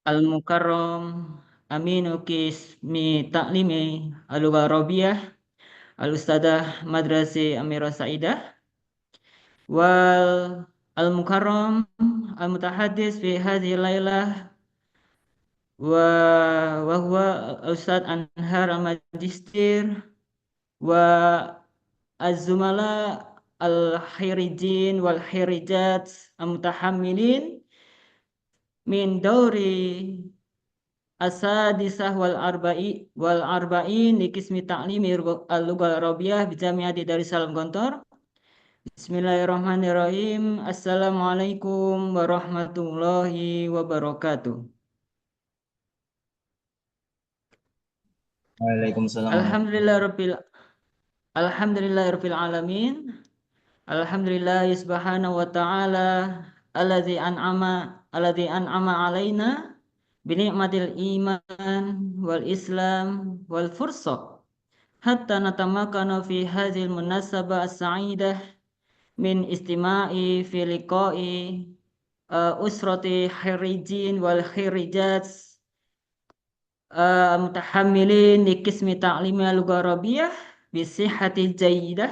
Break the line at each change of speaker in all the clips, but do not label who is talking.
Al-Mukarram Aminu Kismi Taklimi Al-Lughah Arabiyah Al-Ustadzah Madrasah Amirah Saidah wal Al-Mukarram Al-Mutahaddis fi hadhihi lailah wa huwa Ustadz Anhar Al-Majistir wa Az-Zumala Al-Khirijin wal Khirijat Al-Mutahammilin min dauri asadisah wal arba'in di kismi ta'limi al-lughah arabiyah bi Jamiati Darussalam Gontor. Bismillahirrahmanirrahim. Assalamualaikum warahmatullahi wabarakatuh.
Waalaikumsalam warahmatullahi
Alhamdulillah
wabarakatuh.
rabbil Alhamdulillahirabbil alamin. Alhamdulillah subhanahu wa ta'ala alladzi an'ama alaina bi ni'matil iman wal islam wal fursah hatta natamakana fi hadhil munasabah as-sa'idah min istima'i fi liqa'i usrati khirijin wal khirijat mutahammilin li qismi ta'limi al-lughah arabiyah bi sihhati jayyidah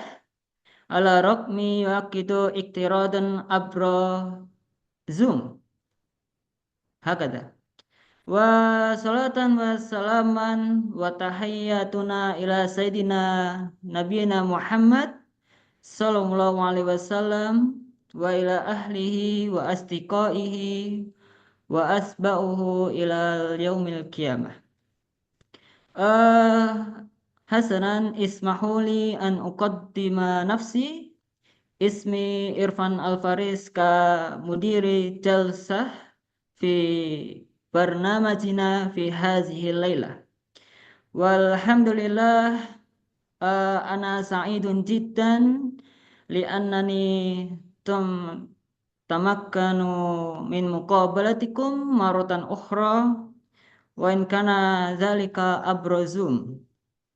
ala raqmi waqitu iktiradan abra Zoom hakada wa salatan wa salaman wa tahiyyatuna ila sayyidina nabiyina Muhammad sallallahu alaihi wasallam wa ila ahlihi wa asdiqaihi wa asba'uhu ila yaumil qiyamah. Hasanan ismahuli an uqaddima nafsi ismi Irfan Al-Faris ka mudiri jalsah fi barnamajina fi hazihi laylah. Walhamdulillah ana sa'idun jiddan li'annani tum tamakkanu min muqabalatikum maratan ukhra wa in kana dzalika abrazum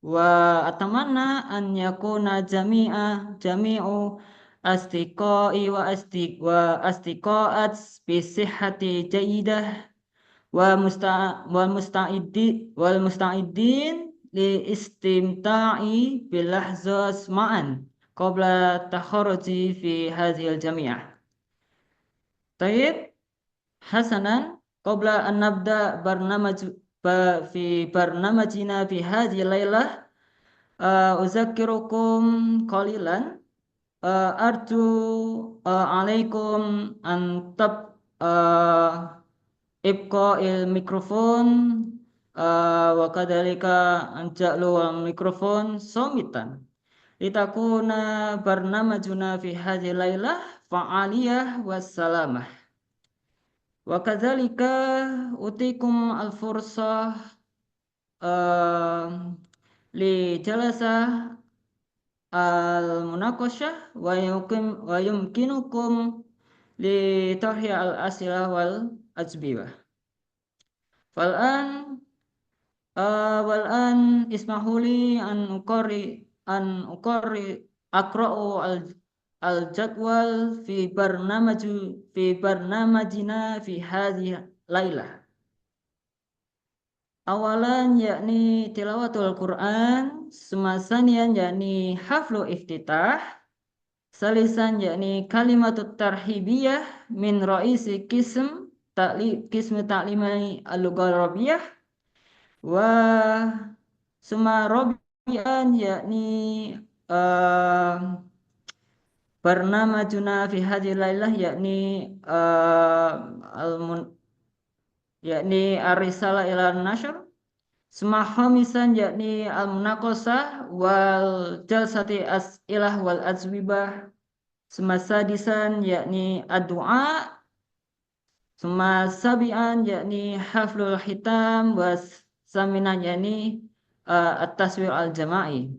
wa atamanna an yakuna jami'u asdiqai wa asdiqaat bi sihhati jayyidah wal musta'idin li istimta'i bil lahzat ma'an qabla takharuji fi hadhil jami'ah. Taib hasanan qabla an nabda fi barnamajina fi hadhil lailah uzakkirukum qalilan arju alaikum an tab ibqa'il mikrofon wa kadhalika anja'lu al mikrofon somitan litakuna barnamajuna fi hadhil lailah fa'aliyah wassalamah wa kadzalika utikum al fursah li jalasah al munaqasyah wa yumkinukum li tahya al asilah wal ajbibah. Fal'an wal'an ismahuli an uqarri aqra'u al jadwal fi barnamajina fi hadhihi lailah. Awalan yakni tilawatul Quran, semasanian yakni haflu iftitah, salisan yakni kalimatut tarhibiyah min raisi kismu ta'limai al-lughah arabiyah wa suma rabi'an yakni barnamajuna fi hadhil lailah yakni yakni ar-risalah ila nashr suma khamisan yakni al-munaqasah wal jalsati as'ilah wal ajwibah suma sadisan yakni ad-du'a suma sabi'an yakni haflul hitam was saminan yakni at-taswir al-jama'i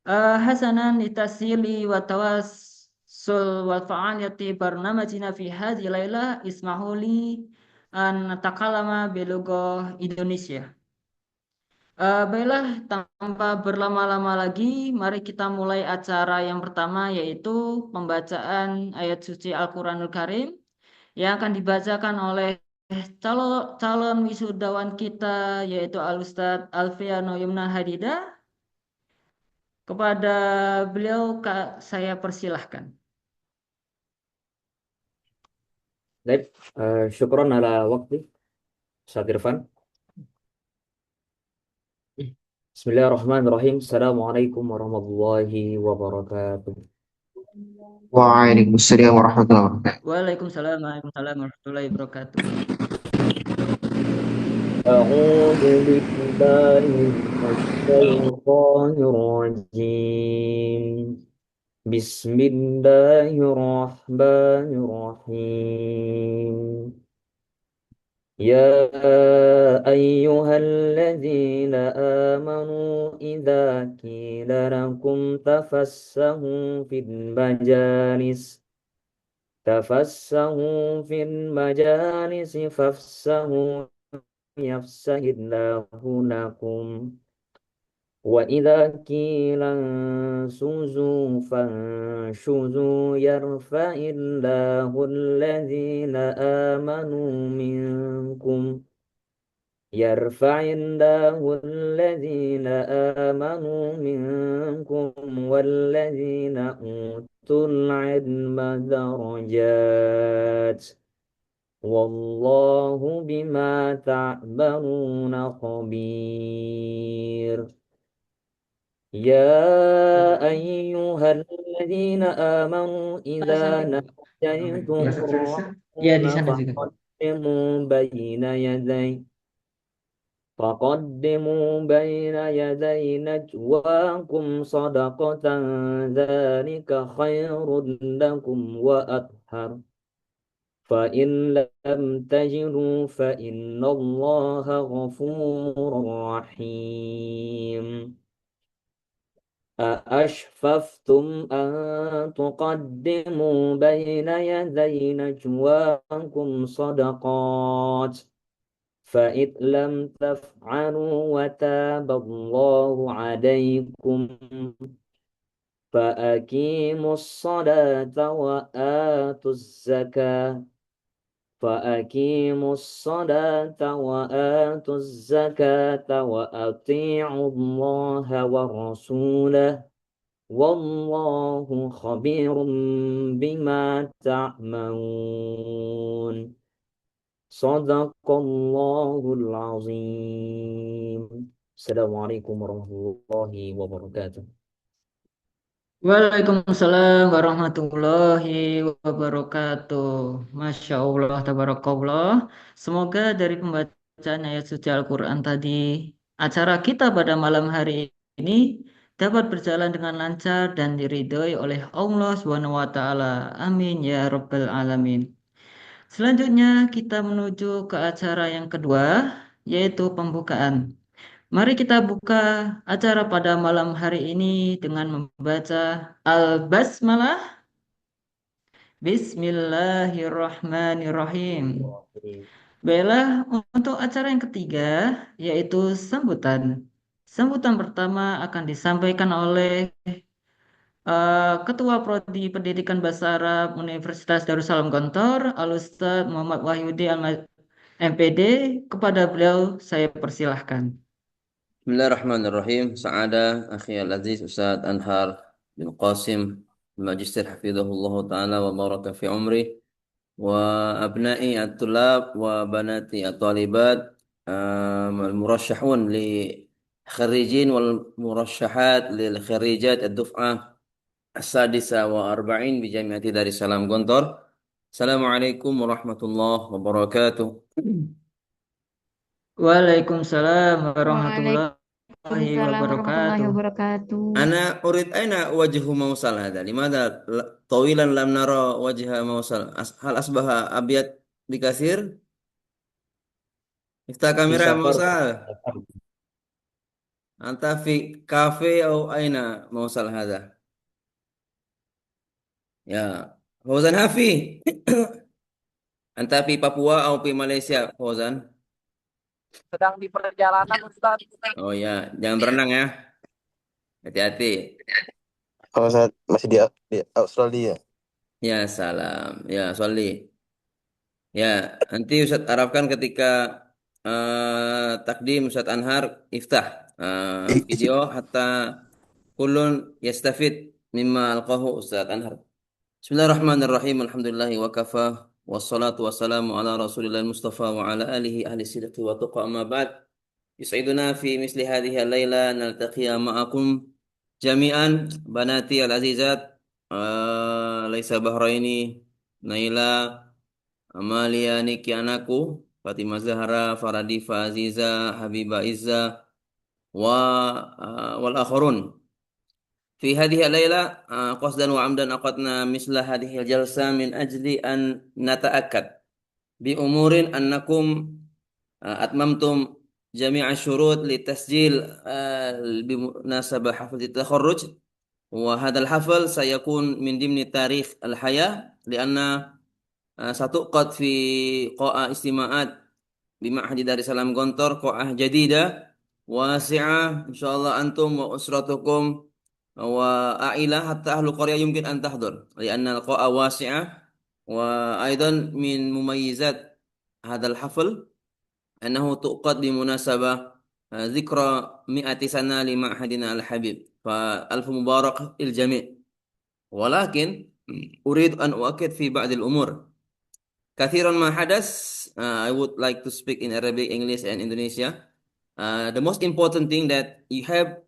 hasanan litasili wa tawassul wal fa'aliyati barnamajina fi hadhihi lailah ismahuli an takalama belughah Indonesia. Baiklah, tanpa berlama-lama lagi, mari kita mulai acara yang pertama yaitu pembacaan ayat suci Al-Quranul Karim yang akan dibacakan oleh calon calon wisudawan kita yaitu Al Ustadz Alfiano Yumna Hadida. Kepada beliau saya persilahkan.
Baik, syukron ala waktu, Ustaz Irfan. Bismillahirrahmanirrahim. Assalamualaikum warahmatullahi wabarakatuh.
Waalaikumsalam warahmatullahi wabarakatuh.
Waalaikumsalam warahmatullahi wabarakatuh.
أعوذ بالله من الشيطان الرجيم. بسم الله الرحمن الرحيم. يا أيها الذين آمنوا إذا قيل لكم تفسحوا في المجالس فافسحوا يفسح الله لكم وإذا قيل انشزوا فانشزوا يرفع الله الذين آمنوا منكم والذين أوتوا العلم درجات والله بما تعملون خبير. يا أيها الذين آمنوا إذا ناجيتم
Ya di
الرسول
sana juga.
فقدموا بين يدي نجواكم صدقة ذلك خير لكم وأطهر فإن لم تجدوا فإن الله غفور رحيم. أأشففتم أن تقدموا بين يدي نجواكم صدقات فإذ لم تفعلوا وتاب الله عليكم فأقيموا الصلاة وآتوا الزكاة وأطيعوا الله ورسوله والله خبير بما تعملون. صدق الله العظيم. Assalamualaikum warahmatullahi wabarakatuh.
Waalaikumsalam warahmatullahi wabarakatuh. Masya Allah, tabarakallah. Semoga dari pembacaan ayat suci Al-Quran tadi, acara kita pada malam hari ini dapat berjalan dengan lancar dan diridhoi oleh Allah Subhanahu wa Ta'ala. Amin ya Rabbal 'Alamin. Selanjutnya kita menuju ke acara yang kedua, yaitu pembukaan. Mari kita buka acara pada malam hari ini dengan membaca Al-Basmalah. Bismillahirrahmanirrahim. Baiklah, untuk acara yang ketiga, yaitu sambutan. Sambutan pertama akan disampaikan oleh Ketua Prodi Pendidikan Bahasa Arab Universitas Darussalam Gontor, Al-Ustadz Muhammad Wahyudi MPD. Kepada beliau saya persilahkan.
Bismillahirrahmanirrahim. Sa'ada akhi al-aziz Ustaz Anhar bin Qasim Magister hafizahullah ta'ala wa baraka fi umri wa abna'i at-tulab wa banati at-talibat al-murashahun li kharijin wal murashahat lil kharijat ad-duf'ah as-sadisa wa arba'in bi Jami'ati Darussalam Gontor. Assalamualaikum warahmatullahi wabarakatuh.
Waalaikumsalam warahmatullahi
Waalaikumsalam warahmatullahi
wabarakatuh.
wabarakatuh.
أنا أريد أين وجه موصل هذا؟ لماذا طويلا لم نرى وجه موصل؟ هل أصبح أبيض بكثير؟ افتح
في
كاميرا يا
سفر.
موصل. أنت في كافيه أو أين موصل هذا؟ يا فوزان هافي. أنت في بابوا أو في ماليزيا فوزان؟
Sedang di perjalanan Ustaz.
Oh ya, jangan berenang ya. Hati-hati.
Oh, saat masih di Australia.
Ya salam. Ya Soli. Ya, nanti Ustadz arafkan ketika takdim Ustadz Anhar iftah video hatta kullun yastafid mimma alqahu Ustadz Anhar. Bismillahirrahmanirrahim. Alhamdulillahi wa kafa. Wassalatu wassalamu ala rasulillah mustafa wa ala alihi ahli sidqi wa tuqa amma ba'd. Yus'iduna fi misli hadhihi al-laila naltaqiya ma'akum jami'an banati al-azizat Laisa Bahraini Naila Amalia Niki anakku Fatimah Zahra Faradifa Aziza Habibah Izza wa wal akharun fi hadhihi al-laila qasdan wa amdan aqadna misla hadhihi al-jalsa min ajli an nata'akkad bi umurin annakum atmamtum jami'a syurut li tasjil bimunasabah hafl at-takharruj wa hadzal hafl sayakun min dimni tarikh al-hayah lianna ستؤقد في قاعة استماعات بمعهد دار السلام Gontor قاعة جديدة واسعة إن شاء الله أنتم وأسرتكم وعائلة حتى أهل القرية يمكن أن تحضر لأن القاعة واسعة وأيضا من مميزات هذا الحفل أنه تؤقد بمناسبة ذكرى 100 سنة لمعهدنا الحبيب فألف مبارك للجميع ولكن أريد أن أؤكد في بعض الأمور كثيرا ما حدث I would like to speak in Arabic, English, and Indonesia. The most important thing that you have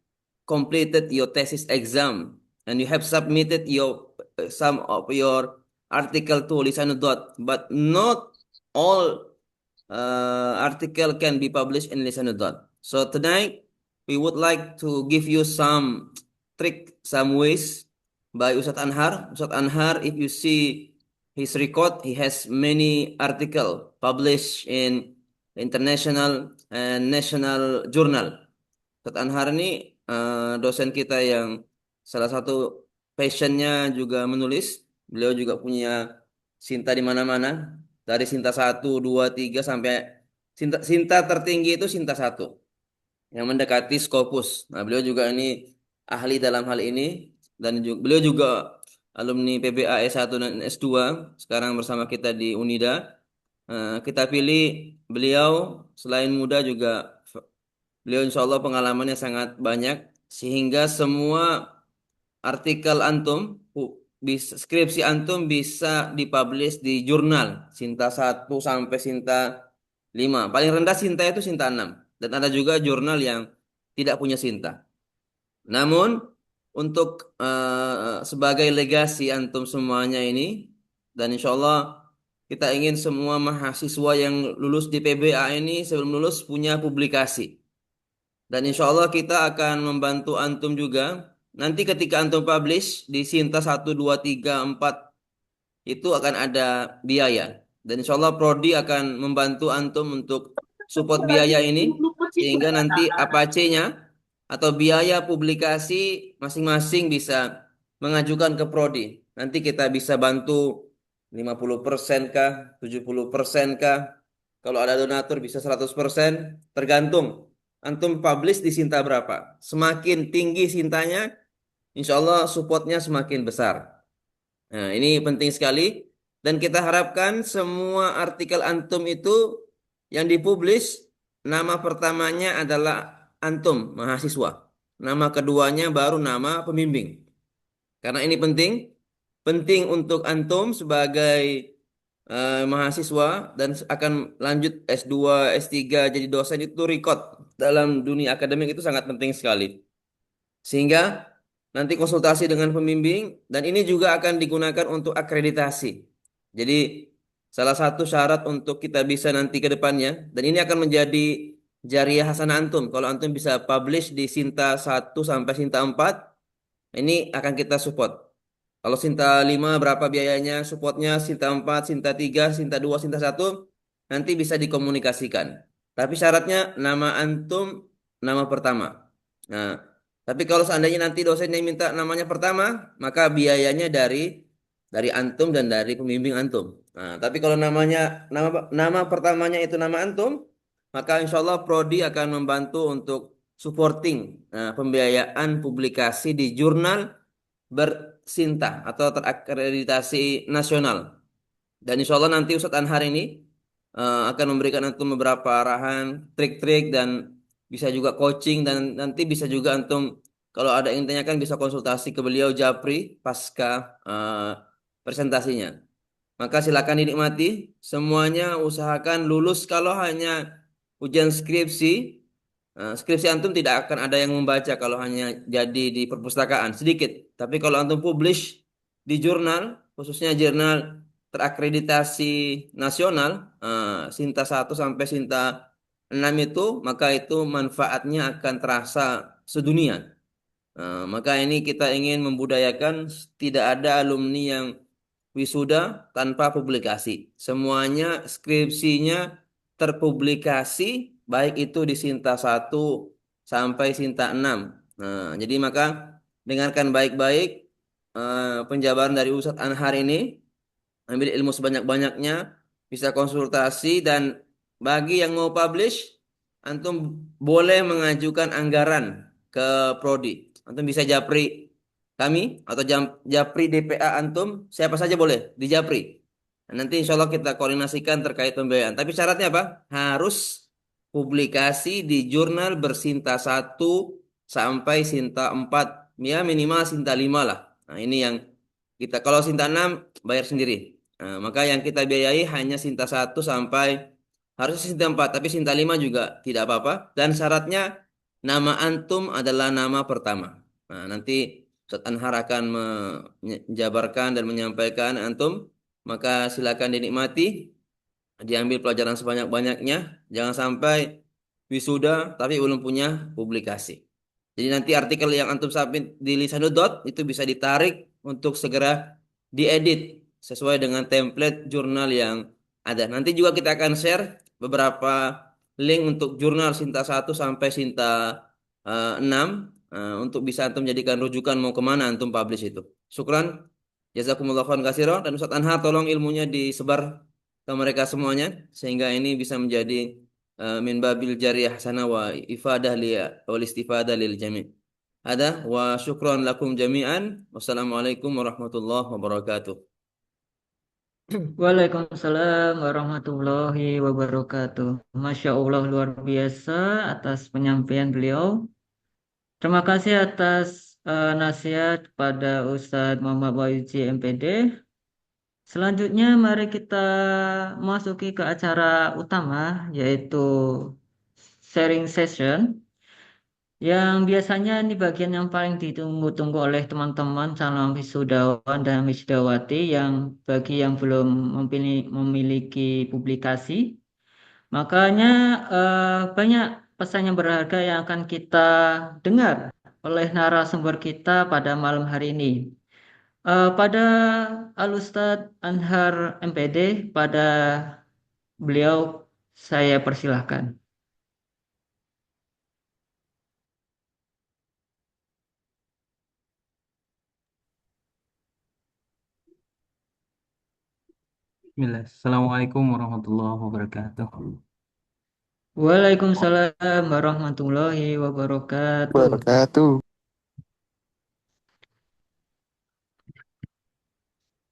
completed your thesis exam and you have submitted your some of your article to Lisanudot, but not all article can be published in Lisanudot. So tonight we would like to give you some trick, some ways by Ustadz Anhar. Ustadz Anhar, if you see his record, he has many article published in international and national journal. Ustadz Anhar ini dosen kita yang salah satu passionnya juga menulis. Beliau juga punya Sinta di mana-mana. Dari Sinta 1, 2, 3 sampai Sinta tertinggi itu Sinta 1. Yang mendekati Scopus. Nah, beliau juga ini ahli dalam hal ini. Dan beliau juga alumni PBA S1 dan S2, sekarang bersama kita di Unida. Kita pilih beliau, selain muda juga beliau insya Allah pengalamannya sangat banyak, sehingga semua artikel antum, skripsi antum bisa dipublish di jurnal, Sinta 1 sampai Sinta 5. Paling rendah Sinta itu Sinta 6. Dan ada juga jurnal yang tidak punya Sinta. Namun, untuk sebagai legasi antum semuanya ini, dan insya Allah kita ingin semua mahasiswa yang lulus di PBA ini sebelum lulus punya publikasi. Dan insya Allah kita akan membantu antum juga. Nanti ketika antum publish di Sinta 1, 2, 3, 4 itu akan ada biaya. Dan insya Allah Prodi akan membantu antum untuk support biaya ini. Sehingga nanti APC-nya atau biaya publikasi masing-masing bisa mengajukan ke Prodi. Nanti kita bisa bantu 50% kah, 70% kah. Kalau ada donatur bisa 100%, tergantung antum publish di Sinta berapa. Semakin tinggi Sintanya, insya Allah supportnya semakin besar. Nah, ini penting sekali. Dan kita harapkan semua artikel antum itu yang dipublish, nama pertamanya adalah antum, mahasiswa. Nama keduanya baru nama pembimbing. Karena ini penting. Penting untuk antum sebagai mahasiswa dan akan lanjut S2, S3 jadi dosen itu record dalam dunia akademik itu sangat penting sekali. Sehingga nanti konsultasi dengan pembimbing dan ini juga akan digunakan untuk akreditasi. Jadi salah satu syarat untuk kita bisa nanti ke depannya dan ini akan menjadi jariah hasanah antum. Kalau antum bisa publish di Sinta 1 sampai Sinta 4, ini akan kita support. Kalau Sinta 5 berapa biayanya, supportnya, Sinta 4, Sinta 3, Sinta 2, Sinta 1, nanti bisa dikomunikasikan. Tapi syaratnya nama antum, nama pertama. Nah, tapi kalau seandainya nanti dosennya minta namanya pertama, maka biayanya dari antum dan dari pembimbing antum. Nah, tapi kalau nama pertamanya itu nama antum, maka insya Allah Prodi akan membantu untuk supporting pembiayaan publikasi di jurnal bersinta atau terakreditasi nasional. Dan insya Allah nanti Ustadz Anhar ini akan memberikan antum beberapa arahan, trik-trik dan bisa juga coaching dan nanti bisa juga antum kalau ada yang tanyakan bisa konsultasi ke beliau Japri pasca presentasinya. Maka silakan dinikmati. Semuanya usahakan lulus kalau hanya ujian skripsi. Skripsi antum tidak akan ada yang membaca kalau hanya jadi di perpustakaan sedikit. Tapi kalau antum publish di jurnal, khususnya jurnal terakreditasi nasional, Sinta 1 sampai Sinta 6 itu, maka itu manfaatnya akan terasa sedunia. Maka ini kita ingin membudayakan tidak ada alumni yang wisuda tanpa publikasi. Semuanya skripsinya terpublikasi, baik itu di Sinta 1 sampai Sinta 6. Jadi maka dengarkan baik-baik penjabaran dari Ustadz Anhar ini, ambil ilmu sebanyak-banyaknya, bisa konsultasi dan bagi yang mau publish, antum boleh mengajukan anggaran ke Prodi. Antum bisa japri kami atau japri DPA antum, siapa saja boleh di japri. Nah, nanti insya Allah kita koordinasikan terkait pembiayaan. Tapi syaratnya apa? Harus publikasi di jurnal bersinta 1 sampai Sinta 4. Ya minimal Sinta 5 lah. Nah ini yang kita, kalau Sinta 6 bayar sendiri. Nah, maka yang kita biayai hanya Sinta 1 sampai harusnya Sinta 4, tapi Sinta 5 juga tidak apa-apa. Dan syaratnya nama antum adalah nama pertama. Nah, nanti Ustaz Anhar akan menjabarkan dan menyampaikan antum, maka silakan dinikmati, diambil pelajaran sebanyak-banyaknya, jangan sampai wisuda tapi belum punya publikasi. Jadi nanti artikel yang antum submit di Lisanudot itu bisa ditarik untuk segera diedit sesuai dengan template jurnal yang ada. Nanti juga kita akan share beberapa link untuk jurnal Sinta 1 sampai Sinta 6 untuk bisa antum jadikan rujukan mau kemana antum publish itu. Syukran. Jazakumullah khairan katsiran dan Ustaz Anhar tolong ilmunya disebar ke mereka semuanya sehingga ini bisa menjadi min babil jariyah hasanah wa ifadah li wal istifadah lil jami'. Ada wa syukran lakum jami'an. Wassalamualaikum warahmatullahi wabarakatuh.
Waalaikumsalam warahmatullahi wabarakatuh. Masya Allah luar biasa atas penyampaian beliau. Terima kasih atas nasihat kepada Ustadz Muhammad Wahyuji MPD. Selanjutnya mari kita masuki ke acara utama yaitu sharing session yang biasanya ini bagian yang paling ditunggu-tunggu oleh teman-teman calon wisudawan dan wisudawati yang bagi yang belum memiliki publikasi. Makanya banyak pesan yang berharga yang akan kita dengar oleh narasumber kita pada malam hari ini. Pada Al-Ustadz Anhar MPD, pada beliau saya persilahkan.
Bismillah. Assalamualaikum warahmatullahi wabarakatuh.
Waalaikumsalam warahmatullahi wabarakatuh.
Wabarakatuh.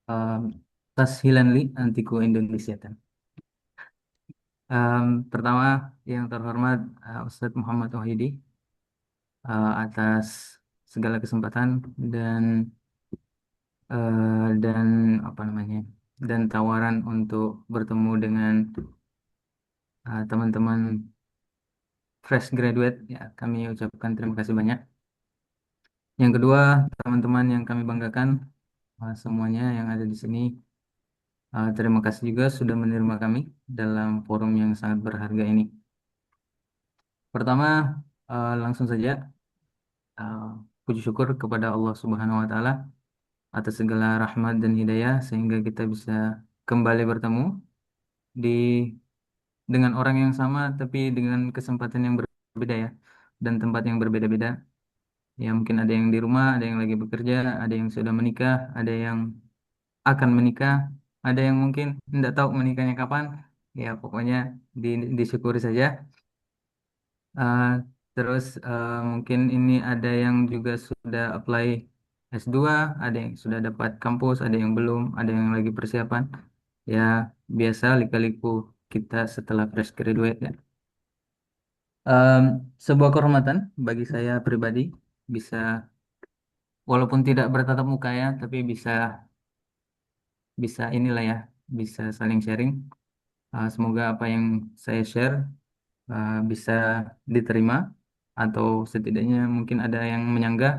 Um, Tashilan li antiku Indonesia tan. Pertama yang terhormat Ustadz Muhammad Wahidi atas segala kesempatan dan dan apa namanya dan tawaran untuk bertemu dengan teman-teman fresh graduate ya kami ucapkan terima kasih banyak. Yang kedua teman-teman yang kami banggakan semuanya yang ada di sini terima kasih juga sudah menerima kami dalam forum yang sangat berharga ini. Pertama langsung saja uh, puji syukur kepada Allah Subhanahu Wa Taala atas segala rahmat dan hidayah sehingga kita bisa kembali bertemu di dengan orang yang sama tapi dengan kesempatan yang berbeda ya dan tempat yang berbeda-beda. Ya mungkin ada yang di rumah, ada yang lagi bekerja, ada yang sudah menikah, ada yang akan menikah, ada yang mungkin tidak tahu menikahnya kapan. Ya pokoknya disyukuri saja. Uh, terus mungkin ini ada yang juga sudah apply S2, ada yang sudah dapat kampus, ada yang belum, ada yang lagi persiapan. Ya, biasa lika-liku kita setelah fresh graduate ya. Em, Sebuah kehormatan bagi saya pribadi bisa walaupun tidak bertatap muka ya, tapi bisa bisa inilah ya, bisa saling sharing. Semoga apa yang saya share bisa diterima atau setidaknya mungkin ada yang menyanggah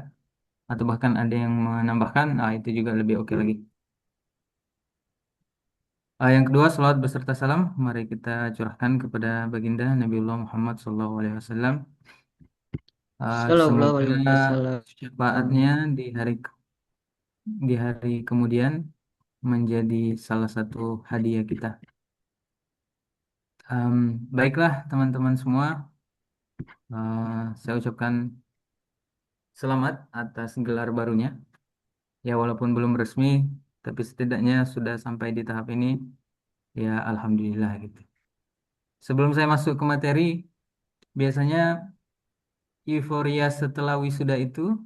atau bahkan ada yang menambahkan, itu juga lebih oke lagi. Yang kedua, salawat beserta salam, mari kita curahkan kepada baginda Nabiullah Muhammad SAW.
Sallallahu
Semoga
alaihi wasallam.
syafaatnya di hari kemudian menjadi salah satu hadiah kita. Baiklah teman-teman semua, saya ucapkan selamat atas gelar barunya. Ya walaupun belum resmi, tapi setidaknya sudah sampai di tahap ini, ya alhamdulillah gitu. Sebelum saya masuk ke materi, biasanya euforia setelah wisuda itu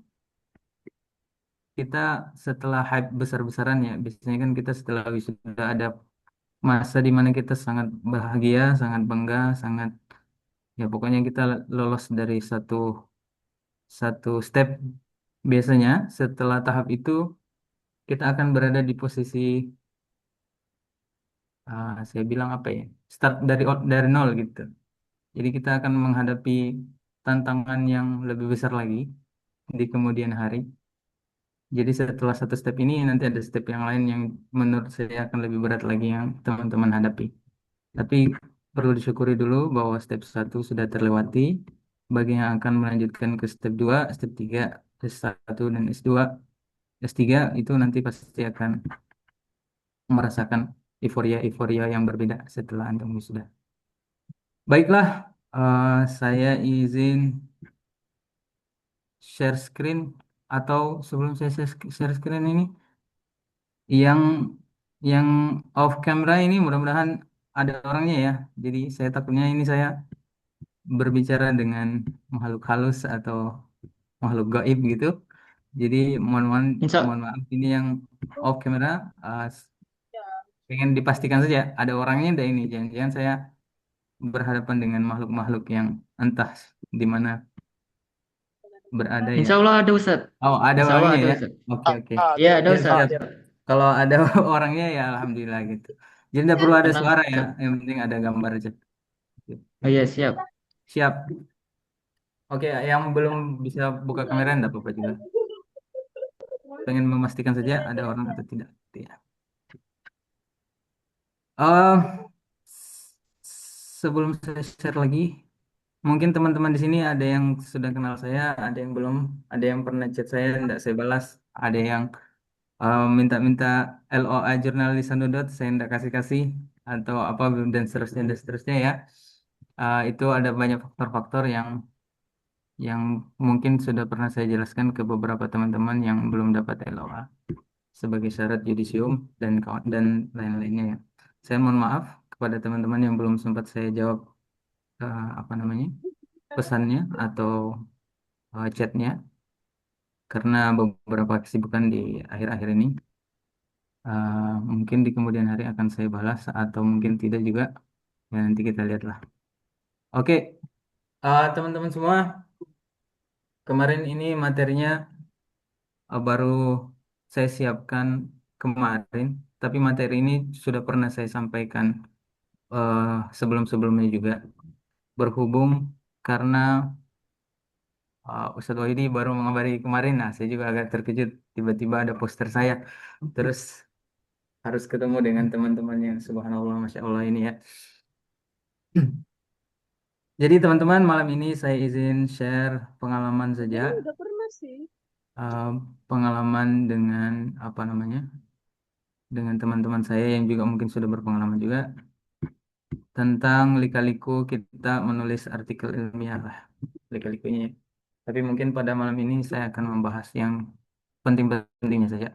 kita setelah hype besar-besaran ya, biasanya kan kita setelah wisuda ada masa di mana kita sangat bahagia, sangat bangga, sangat ya pokoknya kita lolos dari satu satu step. Biasanya setelah tahap itu kita akan berada di posisi saya bilang apa ya, start dari nol gitu. Jadi kita akan menghadapi tantangan yang lebih besar lagi di kemudian hari. Jadi setelah satu step ini nanti ada step yang lain yang menurut saya akan lebih berat lagi yang teman-teman hadapi. Tapi perlu disyukuri dulu bahwa step satu sudah terlewati. Bagi yang akan melanjutkan ke step 2, step 3, S1 dan S2, S3 itu nanti pasti akan merasakan euforia-euforia yang berbeda setelah antum wisuda. Baiklah, saya izin share screen atau sebelum saya share screen ini yang yang off camera ini mudah-mudahan ada orangnya ya. Jadi saya takutnya ini saya berbicara dengan makhluk halus atau makhluk gaib gitu. Jadi mohon mohon
Insya,
mohon maaf ini yang off camera uh, pengen dipastikan saja ada orangnya ada ini. Jangan-jangan saya berhadapan dengan makhluk-makhluk yang entah di mana berada ya.
insya Allah ada Ustaz.
Oh, ada
Insya Allah
orangnya
ada
ya.
Ustaz.
Oke, oke.
Iya
Hadir,
ada
Siap,
Ustaz.
siap.
hadir.
Kalau ada orangnya ya alhamdulillah gitu. Jadi tidak perlu ada
Tenang
suara ya,
Ustaz.
yang penting ada gambar aja. Oke.
Oh iya siap.
Siap. Oke, yang belum bisa buka kamera enggak apa-apa juga. Pengen memastikan saja ada orang atau tidak. Ya. Eh, Sebelum saya share lagi, mungkin teman-teman di sini ada yang sudah kenal saya, ada yang belum, ada yang pernah chat saya, tidak saya balas, ada yang minta-minta LOA jurnal di Sanudot, saya tidak kasih-kasih, atau apa, dan seterusnya ya. Itu ada banyak faktor-faktor yang mungkin sudah pernah saya jelaskan ke beberapa teman-teman yang belum dapat LOA sebagai syarat yudisium dan lain-lainnya ya. Saya mohon maaf kepada teman-teman yang belum sempat saya jawab apa namanya pesannya atau chatnya karena beberapa kesibukan di akhir-akhir ini. Mungkin di kemudian hari akan saya balas atau mungkin tidak juga. Ya nanti kita lihatlah. Oke, teman-teman semua, kemarin ini materinya baru saya siapkan kemarin, tapi materi ini sudah pernah saya sampaikan eh, sebelum-sebelumnya juga. Berhubung karena Ustadz Wahidi baru mengabari kemarin, nah saya juga agak terkejut tiba-tiba ada poster saya, terus harus ketemu dengan teman-teman yang subhanallah, masya Allah ini ya. Jadi teman-teman malam ini saya izin share pengalaman saja, eh, pengalaman dengan apa namanya, dengan teman-teman saya yang juga mungkin sudah berpengalaman juga tentang lika-liku kita menulis artikel ilmiah lah, lika-likunya. Tapi mungkin pada malam ini saya akan membahas yang penting-pentingnya saja,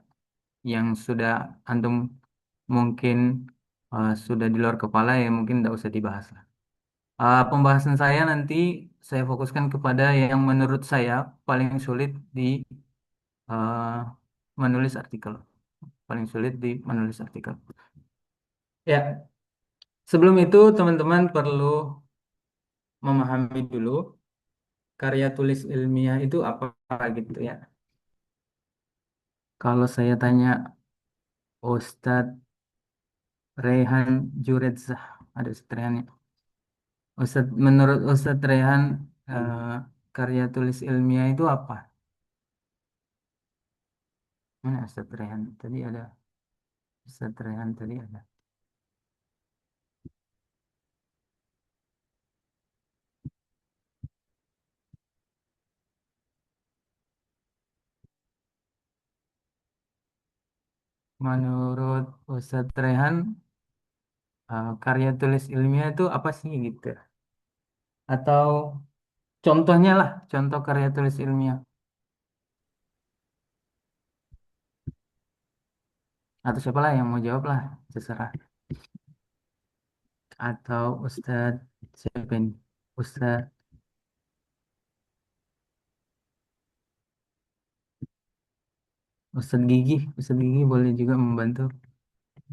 yang sudah antum mungkin sudah di luar kepala ya mungkin tidak usah dibahas lah. Pembahasan saya nanti saya fokuskan kepada yang menurut saya paling sulit di uh, menulis artikel, paling sulit di menulis artikel. Ya, sebelum itu teman-teman perlu memahami dulu karya tulis ilmiah itu apa gitu ya. Kalau saya tanya Ustadz Rehan Juredzah, ada Ustadz Rehan ya. Menurut Ustadz Rehan, karya tulis ilmiah itu apa? Mana Ustadz Rehan? Tadi ada Ustadz Rehan tadi ada. Menurut Ustadz Rehan, karya tulis ilmiah itu apa sih gitu? Atau contohnya lah, contoh karya tulis ilmiah. Atau siapa lah yang mau jawab lah, terserah. Atau Ustadz siapa ini? Ustadz Ustadz Gigi boleh juga membantu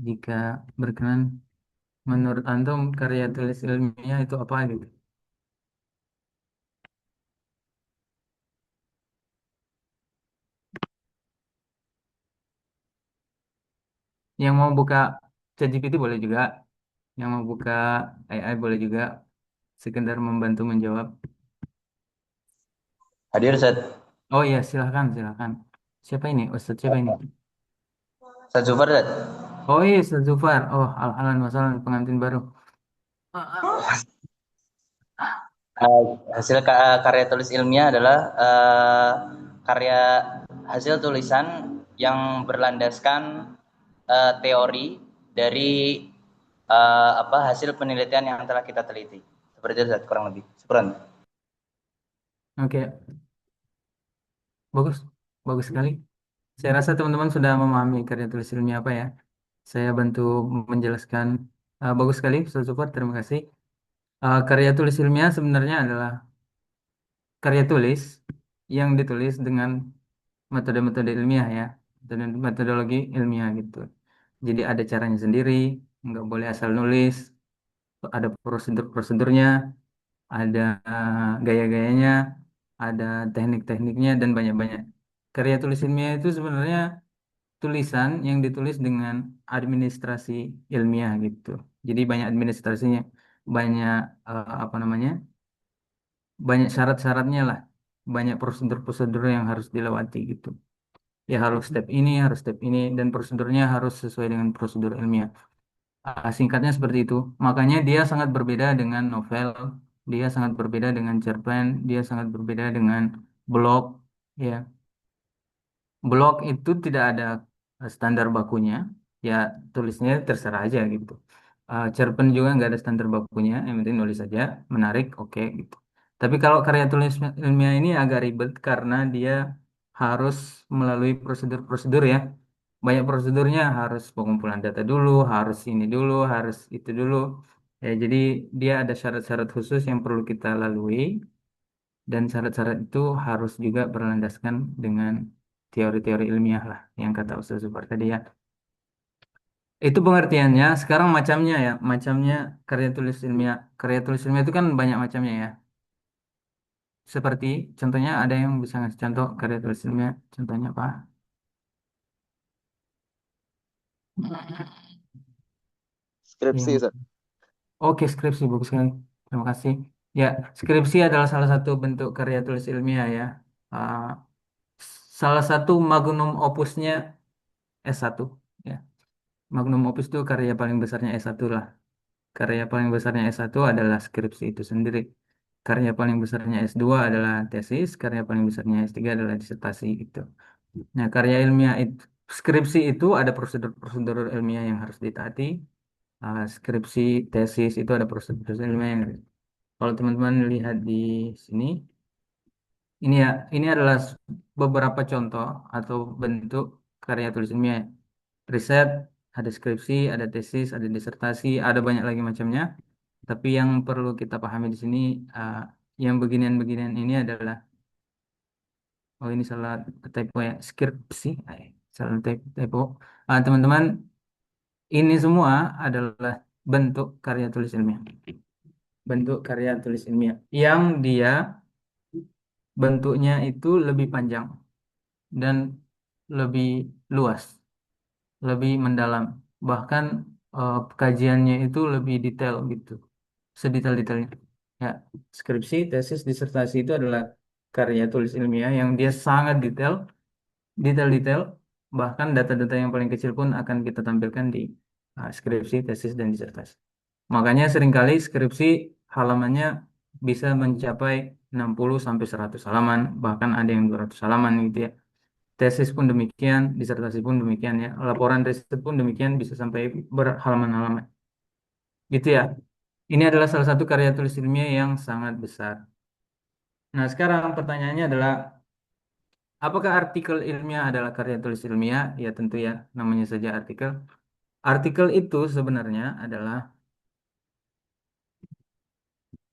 jika berkenan. Menurut antum karya tulis ilmiah itu apa gitu? Yang mau buka ChatGPT boleh juga, yang mau buka AI boleh juga, sekedar membantu menjawab.
Hadir Ustaz.
Oh iya, silahkan, silahkan. Siapa ini? Ustadz siapa ini?
Ustaz Zufar Ustaz.
Oh iya, Ustadz Zufar. Oh, alhamdulillah, masalah pengantin baru.
Hasil karya tulis ilmiah adalah karya hasil tulisan yang berlandaskan teori dari hasil penelitian yang telah kita teliti. Seperti itu Ustaz, kurang lebih. Syukran.
Oke, bagus, bagus sekali. Saya rasa teman-teman sudah memahami karya tulis ilmiah apa ya. Saya bantu menjelaskan. Bagus sekali, Ustadz Zufar. Terima kasih. Karya tulis ilmiah sebenarnya adalah karya tulis yang ditulis dengan metode-metode ilmiah ya, dan metodologi ilmiah gitu. Jadi ada caranya sendiri, nggak boleh asal nulis, ada prosedur-prosedurnya, ada gaya-gayanya, ada teknik-tekniknya, dan banyak-banyak. Karya tulis ilmiah itu sebenarnya tulisan yang ditulis dengan administrasi ilmiah gitu. Jadi banyak administrasinya, banyak apa namanya, banyak syarat-syaratnya lah, banyak prosedur-prosedur yang harus dilewati gitu. Ya harus step ini, harus step ini, dan prosedurnya harus sesuai dengan prosedur ilmiah. Singkatnya seperti itu. Makanya dia sangat berbeda dengan novel, dia sangat berbeda dengan cerpen, dia sangat berbeda dengan blog. Ya, blog itu tidak ada standar bakunya, ya tulisnya terserah aja gitu. Cerpen juga nggak ada standar bakunya, yang penting nulis saja, menarik, oke gitu. Tapi kalau karya tulis ilmiah ini agak ribet karena dia harus melalui prosedur-prosedur ya. Banyak prosedurnya, harus pengumpulan data dulu, harus ini dulu, harus itu dulu. Ya, jadi dia ada syarat-syarat khusus yang perlu kita lalui, dan syarat-syarat itu harus juga berlandaskan dengan teori-teori ilmiah lah yang kata Ustaz Zubar tadi ya. Itu pengertiannya. Sekarang macamnya ya, macamnya karya tulis ilmiah. Karya tulis ilmiah itu kan banyak macamnya ya. Seperti contohnya ada yang bisa ngasih contoh karya tulis ilmiah. Contohnya apa?
Skripsi,
Yang
Ustaz.
Oke, skripsi bagus sekali. Terima kasih. Ya, skripsi adalah salah satu bentuk karya tulis ilmiah ya. Ah, Salah satu magnum opusnya S1 ya. Magnum opus itu karya paling besarnya S1 lah. Karya paling besarnya S1 adalah skripsi itu sendiri. Karya paling besarnya S2 adalah tesis, karya paling besarnya S3 adalah disertasi gitu. Nah, karya ilmiah itu, skripsi itu ada prosedur-prosedur ilmiah yang harus ditaati. Skripsi, tesis itu ada prosedur ilmiah yang kalau teman-teman lihat di sini, ini ya, ini adalah beberapa contoh atau bentuk karya tulis ilmiah. Riset, ada skripsi, ada tesis, ada disertasi, ada banyak lagi macamnya. Tapi yang perlu kita pahami di sini, uh, yang beginian-beginian ini adalah, oh ini salah typo ya, skripsi, salah typo. Teman-teman, Ini semua adalah bentuk karya tulis ilmiah. Bentuk karya tulis ilmiah yang dia bentuknya itu lebih panjang dan lebih luas, lebih mendalam. Bahkan kajiannya itu lebih detail gitu, sedetail-detailnya. Ya, skripsi, tesis, disertasi itu adalah karya tulis ilmiah yang dia sangat detail, detail-detail. Bahkan data-data yang paling kecil pun akan kita tampilkan di skripsi, tesis, dan disertasi. Makanya seringkali skripsi halamannya bisa mencapai 60 sampai 100 halaman, bahkan ada yang 200 halaman gitu ya. Tesis pun demikian, disertasi pun demikian ya. Laporan riset pun demikian bisa sampai berhalaman-halaman. Gitu ya. Ini adalah salah satu karya tulis ilmiah yang sangat besar. Nah, sekarang pertanyaannya adalah apakah artikel ilmiah adalah karya tulis ilmiah? Ya tentu ya, namanya saja artikel. Artikel itu sebenarnya adalah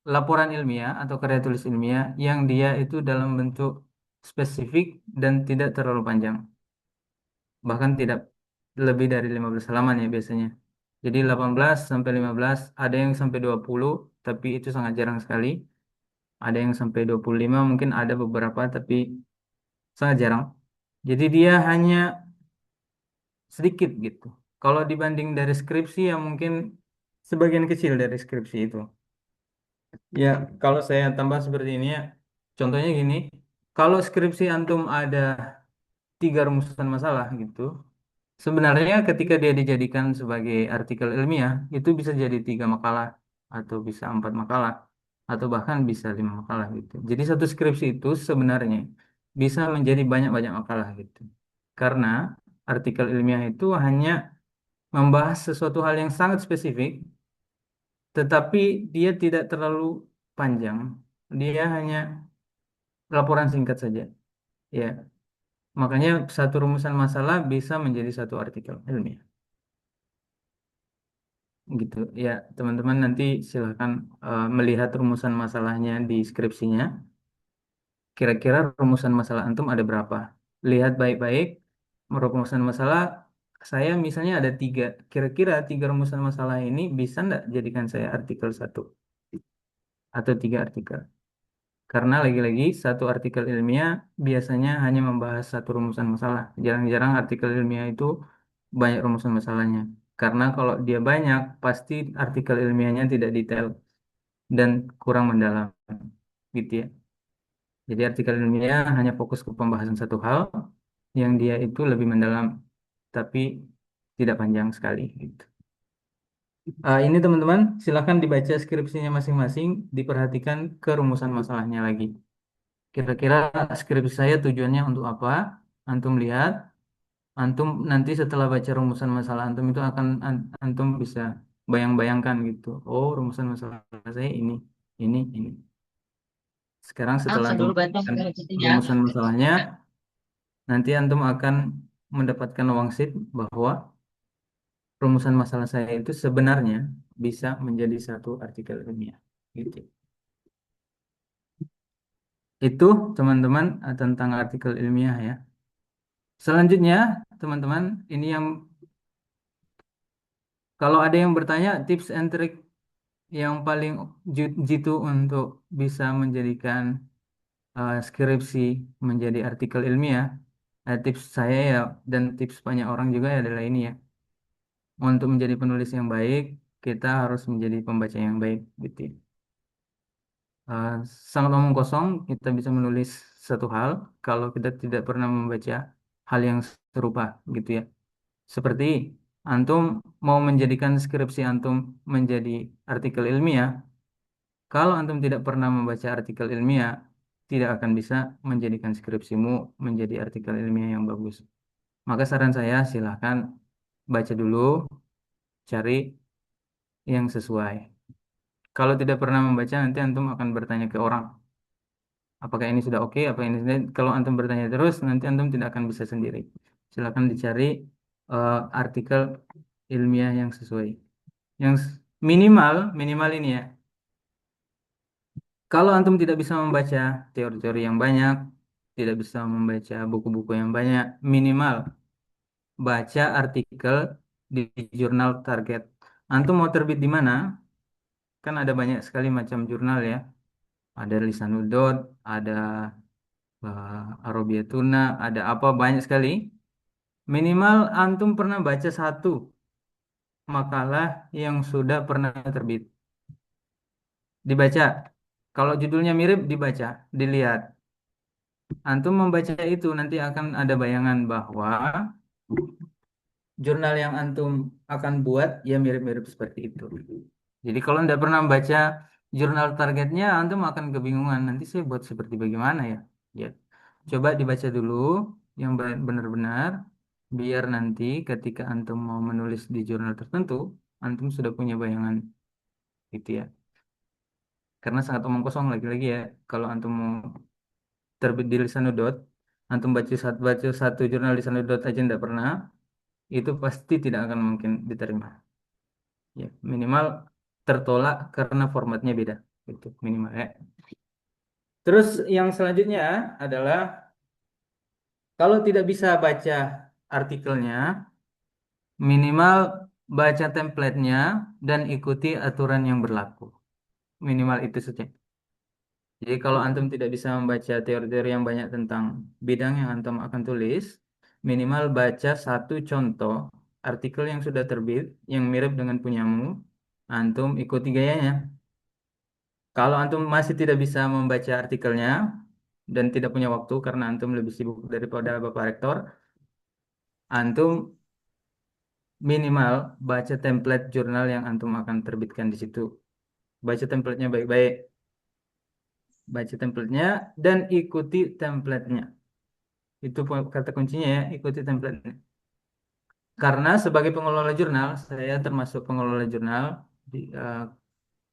laporan ilmiah atau karya tulis ilmiah yang dia itu dalam bentuk spesifik dan tidak terlalu panjang. Bahkan tidak lebih dari 15 halaman ya biasanya. Jadi 18 sampai 15, ada yang sampai 20, tapi itu sangat jarang sekali. Ada yang sampai 25, mungkin ada beberapa, tapi sangat jarang. Jadi dia hanya sedikit gitu. Kalau dibanding dari skripsi yang mungkin sebagian kecil dari skripsi itu. Ya, kalau saya tambah seperti ini ya, contohnya gini, kalau skripsi antum ada 3 rumusan masalah gitu, sebenarnya ketika dia dijadikan sebagai artikel ilmiah, itu bisa jadi 3 makalah, atau bisa 4 makalah, atau bahkan bisa 5 makalah gitu. Jadi satu skripsi itu sebenarnya bisa menjadi banyak-banyak makalah gitu. Karena artikel ilmiah itu hanya membahas sesuatu hal yang sangat spesifik, tetapi dia tidak terlalu panjang. Dia hanya laporan singkat saja. Ya, makanya satu rumusan masalah bisa menjadi satu artikel ilmiah. Gitu ya, teman-teman nanti silahkan melihat rumusan masalahnya di skripsinya. Kira-kira rumusan masalah antum ada berapa? Lihat baik-baik. Rumusan masalah saya misalnya ada 3. Kira-kira 3 rumusan masalah ini bisa nggak jadikan saya artikel satu atau 3 artikel? Karena lagi-lagi satu artikel ilmiah biasanya hanya membahas satu rumusan masalah. Jarang-jarang artikel ilmiah itu banyak rumusan masalahnya. Karena kalau dia banyak, pasti artikel ilmiahnya tidak detail dan kurang mendalam. Gitu ya. Jadi artikel ilmiah hanya fokus ke pembahasan satu hal yang dia itu lebih mendalam, tapi tidak panjang sekali. Gitu. Ini teman-teman, silakan dibaca skripsinya masing-masing, diperhatikan ke rumusan masalahnya lagi. Kira-kira skripsi saya tujuannya untuk apa? Antum lihat, antum nanti setelah baca rumusan masalah antum itu akan antum bisa bayang-bayangkan gitu. Oh, rumusan masalah saya ini. Sekarang setelah
Langsung
antum
dulu baca
bacakan
skripsinya.
rumusan masalahnya, nanti antum akan mendapatkan wangsit bahwa rumusan masalah saya itu sebenarnya bisa menjadi satu artikel ilmiah. Gitu. Itu teman-teman tentang artikel ilmiah ya. Selanjutnya, teman-teman, ini yang kalau ada yang bertanya tips and trick yang paling jitu untuk bisa menjadikan skripsi menjadi artikel ilmiah, tips saya ya dan tips banyak orang juga adalah ini ya. Untuk menjadi penulis yang baik, kita harus menjadi pembaca yang baik gitu ya. Eh, Sangat omong kosong kita bisa menulis satu hal kalau kita tidak pernah membaca hal yang serupa gitu ya. Seperti antum mau menjadikan skripsi antum menjadi artikel ilmiah, kalau antum tidak pernah membaca artikel ilmiah, tidak akan bisa menjadikan skripsimu menjadi artikel ilmiah yang bagus. Maka saran saya silahkan baca dulu, cari yang sesuai. Kalau tidak pernah membaca, nanti antum akan bertanya ke orang, apakah ini sudah oke, apa ini sudah. Kalau antum bertanya terus, nanti antum tidak akan bisa sendiri. Silahkan dicari artikel ilmiah yang sesuai. Yang minimal, minimal ini ya. Kalau antum tidak bisa membaca teori-teori yang banyak, tidak bisa membaca buku-buku yang banyak, minimal baca artikel di jurnal target. Antum mau terbit di mana? Kan ada banyak sekali macam jurnal ya. Ada Lisanudot, ada Arabia Tuna, ada apa banyak sekali. Minimal antum pernah baca satu makalah yang sudah pernah terbit. Dibaca. Kalau judulnya mirip dibaca, dilihat. Antum membaca itu nanti akan ada bayangan bahwa jurnal yang antum akan buat ya mirip-mirip seperti itu. Jadi kalau tidak pernah membaca jurnal targetnya, antum akan kebingungan. Nanti saya buat seperti bagaimana ya? Ya, coba dibaca dulu yang benar-benar, biar nanti ketika antum mau menulis di jurnal tertentu, antum sudah punya bayangan gitu ya. Karena sangat omong kosong lagi-lagi ya. Kalau antum mau terbit di Lisanudot, antum baca satu jurnal Lisanudot aja tidak pernah, itu pasti tidak akan mungkin diterima. Ya, minimal tertolak karena formatnya beda. Itu minimal ya. Terus yang selanjutnya adalah kalau tidak bisa baca artikelnya, minimal baca template-nya dan ikuti aturan yang berlaku. Minimal itu saja. Jadi kalau antum tidak bisa membaca teori-teori yang banyak tentang bidang yang antum akan tulis, minimal baca satu contoh artikel yang sudah terbit yang mirip dengan punyamu, antum ikuti gayanya. Kalau antum masih tidak bisa membaca artikelnya dan tidak punya waktu karena antum lebih sibuk daripada Bapak Rektor, antum minimal baca template jurnal yang antum akan terbitkan di situ. Baca templatenya baik-baik, baca templatenya dan ikuti templatenya. Itu kata kuncinya ya, ikuti template-nya. Karena sebagai pengelola jurnal, saya termasuk pengelola jurnal.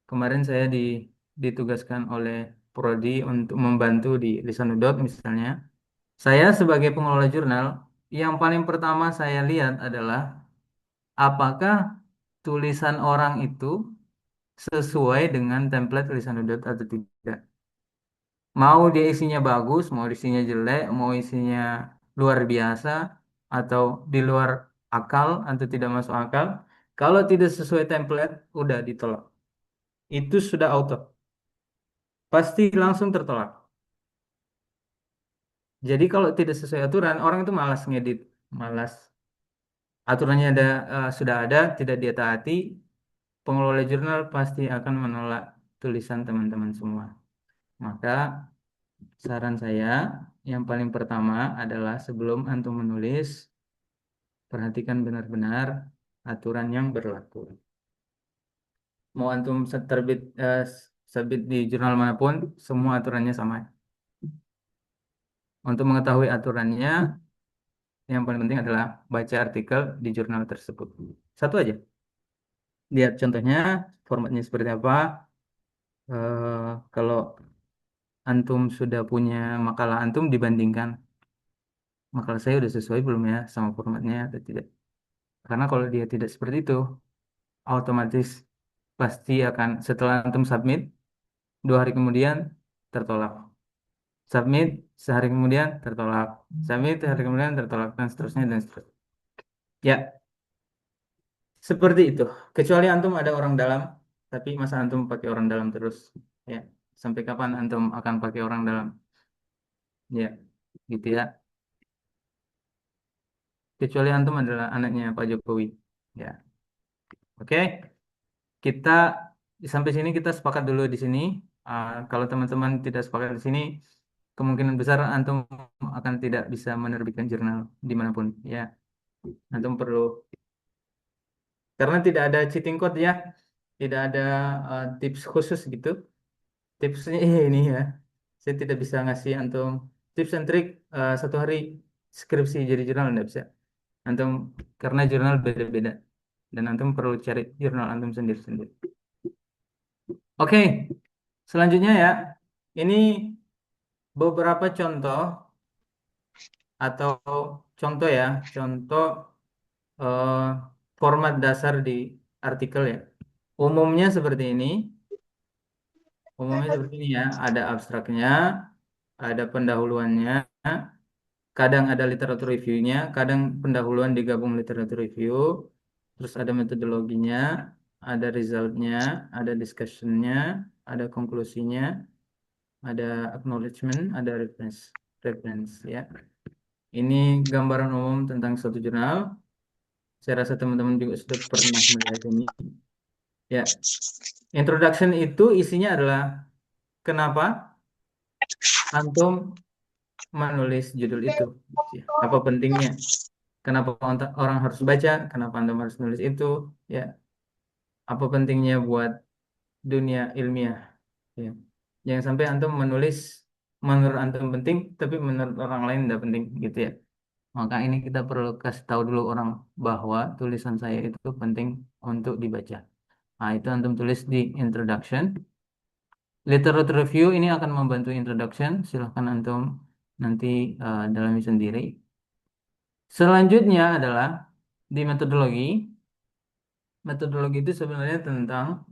Kemarin saya ditugaskan oleh Prodi untuk membantu di Lisanudot misalnya. Saya sebagai pengelola jurnal, yang paling pertama saya lihat adalah apakah tulisan orang itu sesuai dengan template Lisanudot atau tidak. Mau dia isinya bagus, mau isinya jelek, mau isinya luar biasa, atau di luar akal atau tidak masuk akal. Kalau tidak sesuai template, udah ditolak. Itu sudah auto. Pasti langsung tertolak. Jadi kalau tidak sesuai aturan, orang itu malas ngedit, malas. Aturannya sudah ada, tidak dia taati, pengelola jurnal pasti akan menolak tulisan teman-teman semua. Maka saran saya yang paling pertama adalah sebelum antum menulis, perhatikan benar-benar aturan yang berlaku. Mau antum terbit di jurnal manapun, semua aturannya sama. Untuk mengetahui aturannya, yang paling penting adalah baca artikel di jurnal tersebut. Satu aja. Lihat contohnya, formatnya seperti apa. Kalau antum sudah punya makalah antum, dibandingkan makalah saya sudah sesuai belum ya sama formatnya atau tidak. Karena kalau dia tidak seperti itu, otomatis pasti akan setelah antum submit, 2 hari kemudian tertolak. Submit, sehari kemudian tertolak. Submit, sehari kemudian tertolak, dan seterusnya, dan seterusnya. Ya, seperti itu. Kecuali antum ada orang dalam, tapi masa antum pakai orang dalam terus? Ya, sampai kapan antum akan pakai orang dalam? Ya, gitu ya. Kecuali antum adalah anaknya Pak Jokowi. Ya, oke. Kita sampai sini kita sepakat dulu di sini. Kalau teman-teman tidak sepakat di sini, kemungkinan besar antum akan tidak bisa menerbitkan jurnal dimanapun. Ya, antum perlu karena tidak ada cheating code ya, tidak ada tips khusus gitu. Tipsnya ini ya, saya tidak bisa ngasih antum tips and trik 1 hari skripsi jadi jurnal tidak bisa. Antum karena jurnal beda-beda dan antum perlu cari jurnal antum sendiri-sendiri. Oke, selanjutnya ya, ini beberapa contoh atau contoh ya, contoh eh, format dasar di artikel ya. Umumnya seperti ini. Umumnya seperti ini ya, ada abstraknya, ada pendahuluannya, kadang ada literatur reviewnya, kadang pendahuluan digabung literatur review, terus ada metodologinya, ada resultnya, ada discussionnya, ada konklusinya, ada acknowledgement, ada reference ya. Ini gambaran umum tentang suatu jurnal. Saya rasa teman-teman juga sudah pernah melihat ini. Ya, introduction itu isinya adalah kenapa antum menulis judul itu, ya. Apa pentingnya? Kenapa orang harus baca? Kenapa antum harus nulis itu? Ya, apa pentingnya buat dunia ilmiah? Ya, jangan sampai antum menulis menurut antum penting, tapi menurut orang lain tidak penting, gitu ya. Maka ini kita perlu kasih tahu dulu orang bahwa tulisan saya itu penting untuk dibaca. Nah, itu antum tulis di introduction. Literature review ini akan membantu introduction. Silahkan antum nanti dalami sendiri. Selanjutnya adalah di metodologi. Metodologi itu sebenarnya tentang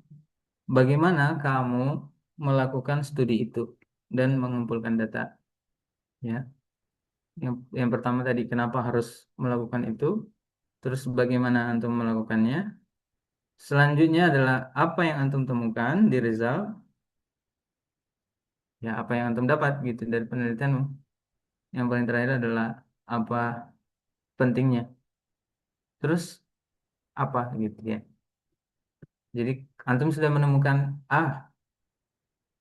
bagaimana kamu melakukan studi itu dan mengumpulkan data. Ya, yang pertama tadi kenapa harus melakukan itu, terus bagaimana antum melakukannya. Selanjutnya adalah apa yang antum temukan di result, ya apa yang antum dapat gitu dari penelitianmu. Yang paling terakhir adalah apa pentingnya. Terus apa gitu ya. Jadi antum sudah menemukan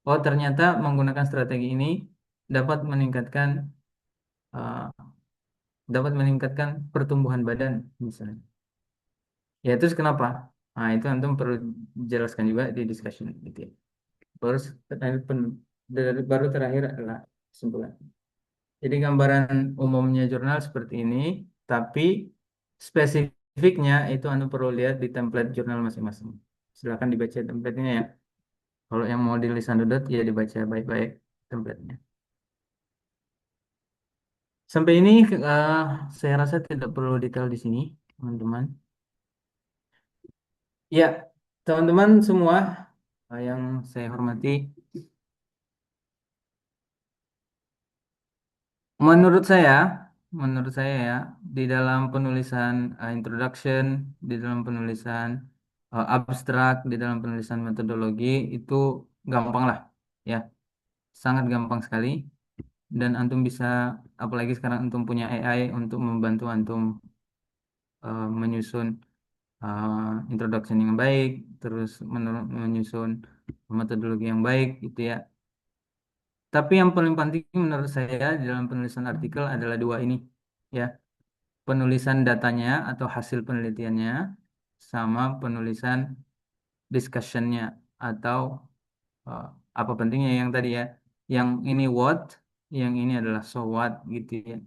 oh ternyata menggunakan strategi ini dapat meningkatkan uh, dapat meningkatkan pertumbuhan badan misalnya. Ya terus kenapa? Nah itu antum perlu jelaskan juga di discussion gitu ya. Baru baru terakhir adalah kesimpulan. Jadi gambaran umumnya jurnal seperti ini, tapi spesifiknya itu Anda perlu lihat di template jurnal masing-masing. Silakan dibaca template-nya ya. Kalau yang mau di Lisanudot ya dibaca baik-baik template-nya. Sampai ini saya rasa tidak perlu detail di sini, teman-teman. Ya, teman-teman semua yang saya hormati, Menurut saya, menurut saya ya, di dalam penulisan introduction, di dalam penulisan abstrak, di dalam penulisan metodologi itu gampang lah, ya, sangat gampang sekali. Dan antum bisa, apalagi sekarang antum punya AI untuk membantu antum menyusun introduction yang baik, terus menyusun metodologi yang baik, gitu ya. Tapi yang paling penting menurut saya di dalam penulisan artikel adalah dua ini, ya. Penulisan datanya atau hasil penelitiannya sama penulisan discussionnya atau eh, apa pentingnya yang tadi ya. Yang ini what, yang ini adalah so what gitu ya.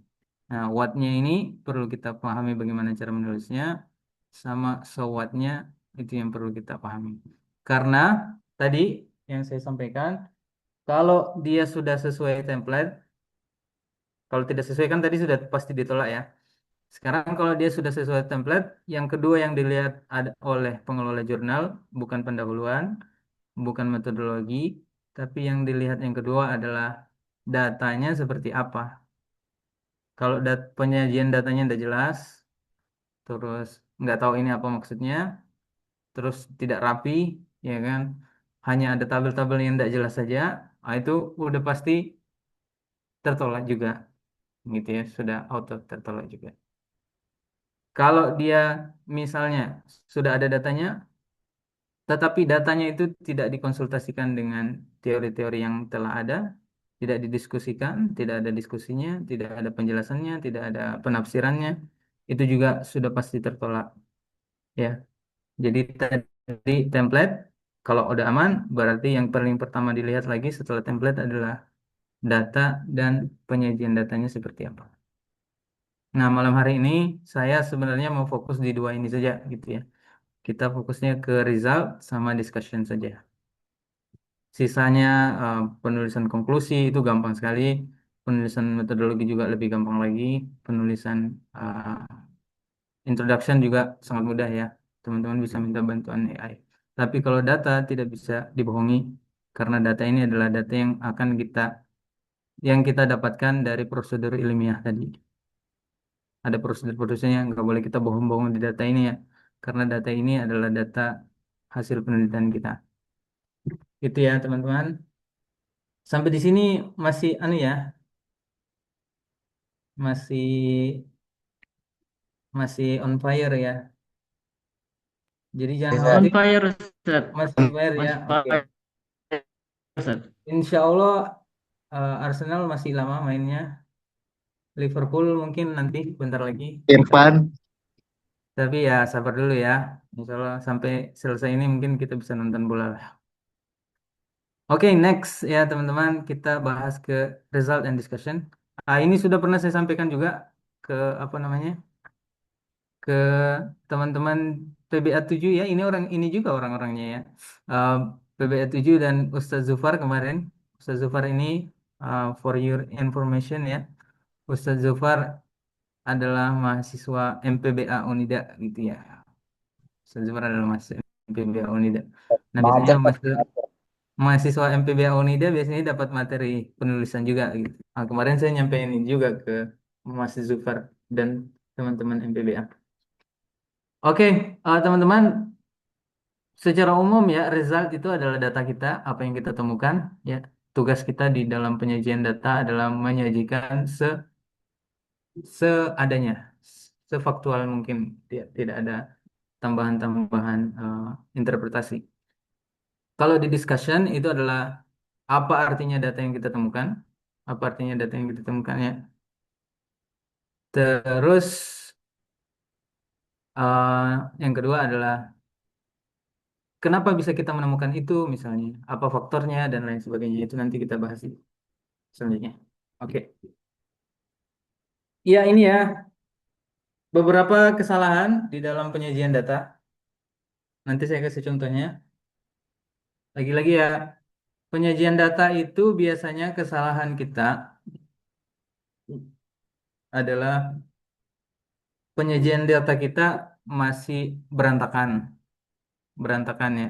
Nah, what-nya ini perlu kita pahami bagaimana cara menulisnya, sama so what-nya itu yang perlu kita pahami. Karena tadi yang saya sampaikan, kalau dia sudah sesuai template, kalau tidak sesuai kan tadi sudah pasti ditolak ya. Sekarang kalau dia sudah sesuai template, yang kedua yang dilihat oleh pengelola jurnal bukan pendahuluan, bukan metodologi, tapi yang dilihat yang kedua adalah datanya seperti apa. Kalau penyajian datanya tidak jelas, terus nggak tahu ini apa maksudnya, terus tidak rapi, ya kan, hanya ada tabel-tabel yang tidak jelas saja, itu udah pasti tertolak juga, gitu ya, sudah auto tertolak juga. Kalau dia misalnya sudah ada datanya, tetapi datanya itu tidak dikonsultasikan dengan teori-teori yang telah ada, tidak didiskusikan, tidak ada diskusinya, tidak ada penjelasannya, tidak ada penafsirannya, itu juga sudah pasti tertolak. Ya, jadi tadi template, kalau udah aman, berarti yang paling pertama dilihat lagi setelah template adalah data dan penyajian datanya seperti apa. Nah, malam hari ini saya sebenarnya mau fokus di dua ini saja, gitu ya. Kita fokusnya ke result sama discussion saja. Sisanya penulisan konklusi itu gampang sekali. Penulisan metodologi juga lebih gampang lagi. Penulisan introduction juga sangat mudah ya. Teman-teman bisa minta bantuan AI. Tapi kalau data tidak bisa dibohongi karena data ini adalah data yang kita dapatkan dari prosedur ilmiah tadi. Ada prosedur-prosedurnya, nggak boleh kita bohong-bohong di data ini ya. karena data ini adalah data hasil penelitian kita. Itu ya teman-teman. Sampai di sini masih ya, masih masih on fire ya. Jadi jangan
Bisa.
On
khawatir,
fire, Ustaz.
masih on fire ya.
Masih
Oke.
fire, Ustaz.
Insya Allah Arsenal masih lama mainnya. Liverpool mungkin nanti bentar lagi.
Irfan,
Tapi ya sabar dulu ya. Insya Allah sampai selesai ini mungkin kita bisa nonton bola lah. Oke, next ya teman-teman, kita bahas ke result and discussion. Ini sudah pernah saya sampaikan juga ke apa namanya, ke teman-teman PBA 7 ya. Ini orang ini juga orang-orangnya ya. Uh, PBA 7 dan Ustaz Zufar kemarin. Ustaz Zufar ini for your information ya. Ustaz Zufar adalah mahasiswa MPBA Unida gitu ya. Ustaz Zufar adalah mahasiswa MPBA Unida. Nah, biasanya
Mater.
mahasiswa MPBA Unida biasanya dapat materi penulisan juga gitu. Nah, kemarin saya nyampein ini juga ke Mas Zufar dan teman-teman MPBA. Oke, teman-teman, secara umum ya result itu adalah data kita, apa yang kita temukan ya. Tugas kita di dalam penyajian data adalah menyajikan seadanya, sefaktual mungkin, tidak ada tambahan-tambahan interpretasi. Kalau di discussion itu adalah apa artinya data yang kita temukan, apa artinya data yang kita temukan ya. Terus yang kedua adalah kenapa bisa kita menemukan itu misalnya, apa faktornya dan lain sebagainya itu nanti kita bahas selanjutnya. Oke. Ya ini ya beberapa kesalahan di dalam penyajian data. Nanti saya kasih contohnya. Lagi-lagi ya penyajian data itu biasanya kesalahan kita adalah penyajian data kita masih berantakan, berantakan ya.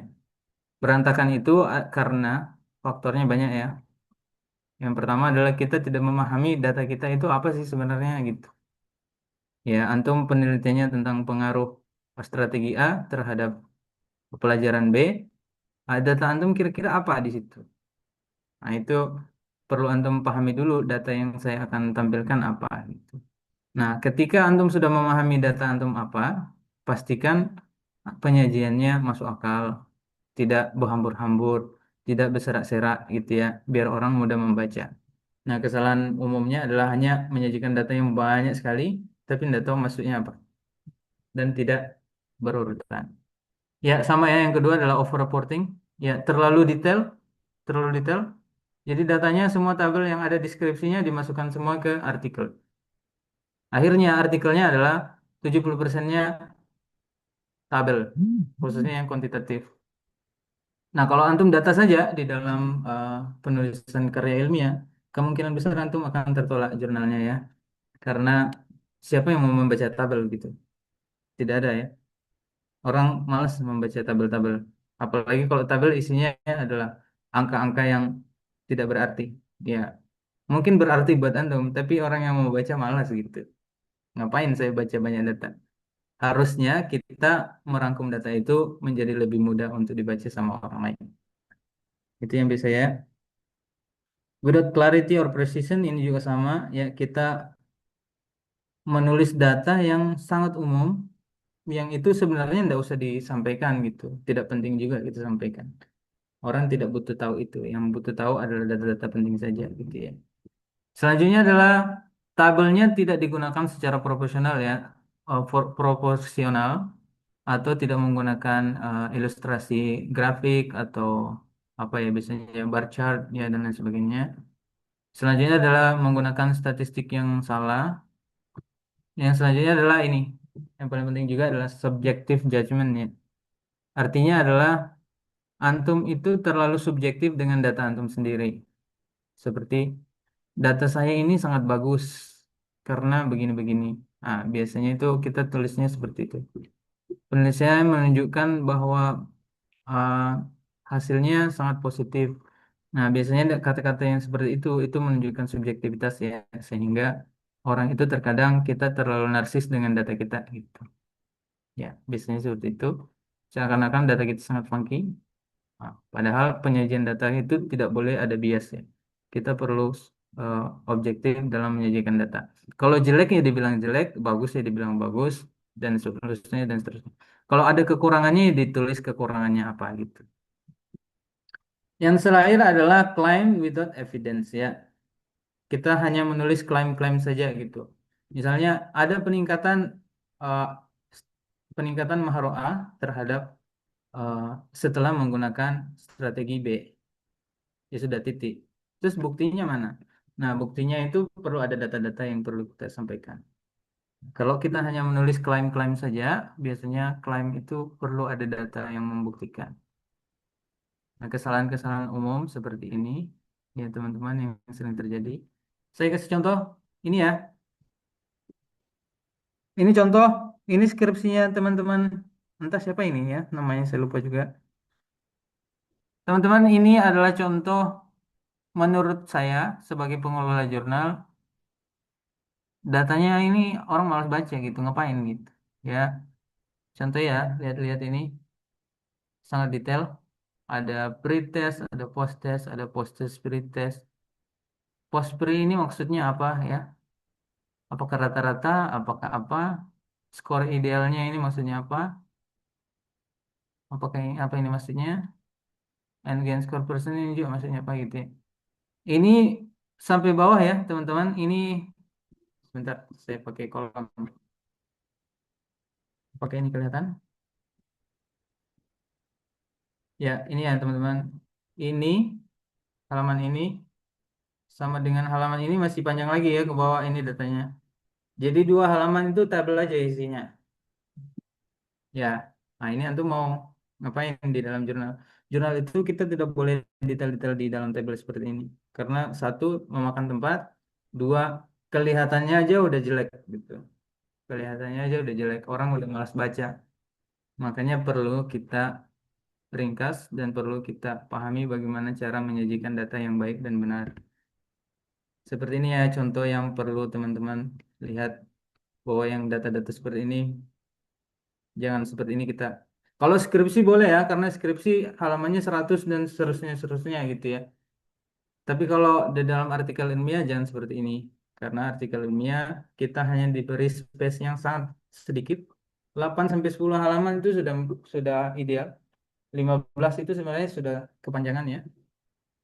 Berantakan itu karena faktornya banyak ya. Yang pertama adalah kita tidak memahami data kita itu apa sih sebenarnya gitu. Ya, antum penelitiannya tentang pengaruh strategi A terhadap pelajaran B, data antum kira-kira apa di situ. Nah, itu perlu antum pahami dulu data yang saya akan tampilkan apa gitu. Nah, ketika antum sudah memahami data antum apa, pastikan penyajiannya masuk akal, tidak berhambur-hambur, tidak berserak-serak gitu ya, biar orang mudah membaca. Nah, kesalahan umumnya adalah hanya menyajikan data yang banyak sekali, tapi tidak tahu maksudnya apa dan tidak berurutan. Ya, sama ya. Yang kedua adalah over reporting. Ya, terlalu detail, terlalu detail. Jadi datanya semua tabel yang ada deskripsinya dimasukkan semua ke artikel. Akhirnya artikelnya adalah 70%-nya tabel, khususnya yang kuantitatif. Nah, kalau antum data saja di dalam penulisan karya ilmiah, kemungkinan besar antum akan tertolak jurnalnya ya. Karena siapa yang mau membaca tabel gitu? Tidak ada ya. Orang malas membaca tabel-tabel. Apalagi kalau tabel isinya adalah angka-angka yang tidak berarti. Ya, mungkin berarti buat antum, tapi orang yang mau baca malas gitu. Ngapain saya baca banyak data? Harusnya kita merangkum data itu menjadi lebih mudah untuk dibaca sama orang lain. Itu yang bisa ya. Without clarity or precision ini juga sama ya, kita menulis data yang sangat umum yang itu sebenarnya tidak usah disampaikan gitu. Tidak penting juga kita sampaikan. Orang tidak butuh tahu itu. Yang butuh tahu adalah data-data penting saja gitu ya. Selanjutnya adalah tabelnya tidak digunakan secara proporsional ya, proporsional atau tidak menggunakan ilustrasi grafik atau apa ya biasanya bar chart ya dan lain sebagainya. Selanjutnya adalah menggunakan statistik yang salah. Yang selanjutnya adalah ini. Yang paling penting juga adalah subjective judgment ya. Artinya adalah antum itu terlalu subjektif dengan data antum sendiri. Seperti data saya ini sangat bagus karena begini-begini. Nah, biasanya itu kita tulisnya seperti itu. Penelitian menunjukkan bahwa uh, hasilnya sangat positif. Nah, biasanya kata-kata yang seperti itu menunjukkan subjektivitas ya, sehingga orang itu terkadang kita terlalu narsis dengan data kita gitu. Ya, biasanya seperti itu. Seakan-akan data kita sangat funky. Nah, padahal penyajian data itu tidak boleh ada bias ya. Kita perlu eh, objektif dalam menyajikan data. Kalau jelek ya dibilang jelek, bagus ya dibilang bagus, dan seterusnya dan seterusnya. Kalau ada kekurangannya ya ditulis kekurangannya apa gitu. Yang terakhir adalah claim without evidence ya. Kita hanya menulis klaim-klaim saja gitu. Misalnya ada eh, peningkatan mahar A terhadap eh, setelah menggunakan strategi B. Ya sudah titik. Terus buktinya mana? Nah, buktinya itu perlu ada data-data yang perlu kita sampaikan. Kalau kita hanya menulis klaim-klaim saja, biasanya klaim itu perlu ada data yang membuktikan. Nah, kesalahan-kesalahan umum seperti ini, ya teman-teman yang sering terjadi. Saya kasih contoh, ini ya. Ini contoh, ini skripsinya teman-teman. Entah siapa ini ya, namanya saya lupa juga. Teman-teman, ini adalah contoh menurut saya sebagai pengelola jurnal. Datanya ini orang malas baca gitu, ngapain gitu. Ya, contoh ya, lihat-lihat ini sangat detail. Ada pre-test, ada post-test, ada post-test pre-test. Post-pre ini maksudnya apa ya? Apakah rata-rata, apakah apa? Skor idealnya ini maksudnya apa? Apakah apa ini maksudnya? And gain score person ini juga maksudnya apa gitu ya? Ini sampai bawah ya, teman-teman. Ini sebentar, saya pakai kolom. Pakai ini kelihatan? Ya, ini ya, teman-teman. Ini halaman ini sama dengan halaman ini masih panjang lagi ya ke bawah ini datanya. Jadi dua halaman itu tabel aja isinya. Ya, nah ini antum mau ngapain di dalam jurnal? Jurnal itu kita tidak boleh detail-detail di dalam tabel seperti ini. Karena satu, memakan tempat. Dua, kelihatannya aja udah jelek gitu. Kelihatannya aja udah jelek. Orang udah malas baca. Makanya perlu kita ringkas dan perlu kita pahami bagaimana cara menyajikan data yang baik dan benar. Seperti ini ya contoh yang perlu teman-teman lihat bahwa yang data-data seperti ini jangan seperti ini kita. Kalau skripsi boleh ya karena skripsi halamannya 100 dan seterusnya gitu ya. Tapi kalau di dalam artikel ilmiah jangan seperti ini. Karena artikel ilmiah kita hanya diberi space yang sangat sedikit. 8 sampai 10 halaman itu sudah ideal. 15 itu sebenarnya sudah kepanjangan ya.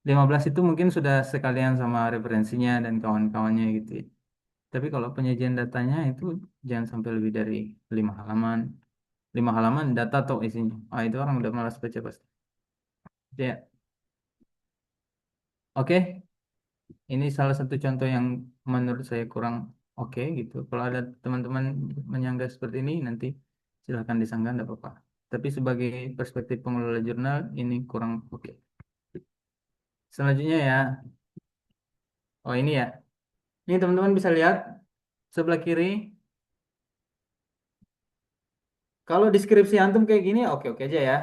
15 itu mungkin sudah sekalian sama referensinya dan kawan-kawannya gitu ya. Tapi kalau penyajian datanya itu jangan sampai lebih dari 5 halaman. 5 halaman data atau isinya. Ah, itu orang udah malas baca pasti. Ya, oke. Ini salah satu contoh yang menurut saya kurang oke gitu. Kalau ada teman-teman menyangga seperti ini, nanti silahkan disanggah, tidak apa-apa. Tapi sebagai perspektif pengelola jurnal, ini kurang oke. Selanjutnya ya, oh ini ya. Ini teman-teman bisa lihat sebelah kiri. Kalau deskripsi antum kayak gini, oke-oke aja ya.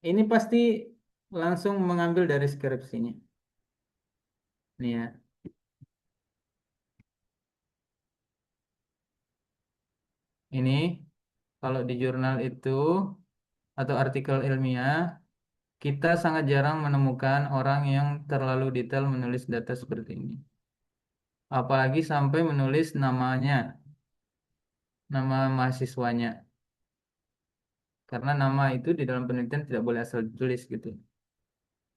Ini pasti langsung mengambil dari skripsinya. Nih ya. Ini kalau di jurnal itu atau artikel ilmiah, kita sangat jarang menemukan orang yang terlalu detail menulis data seperti ini. Apalagi sampai menulis namanya, nama mahasiswanya. Karena nama itu di dalam penelitian tidak boleh asal ditulis gitu.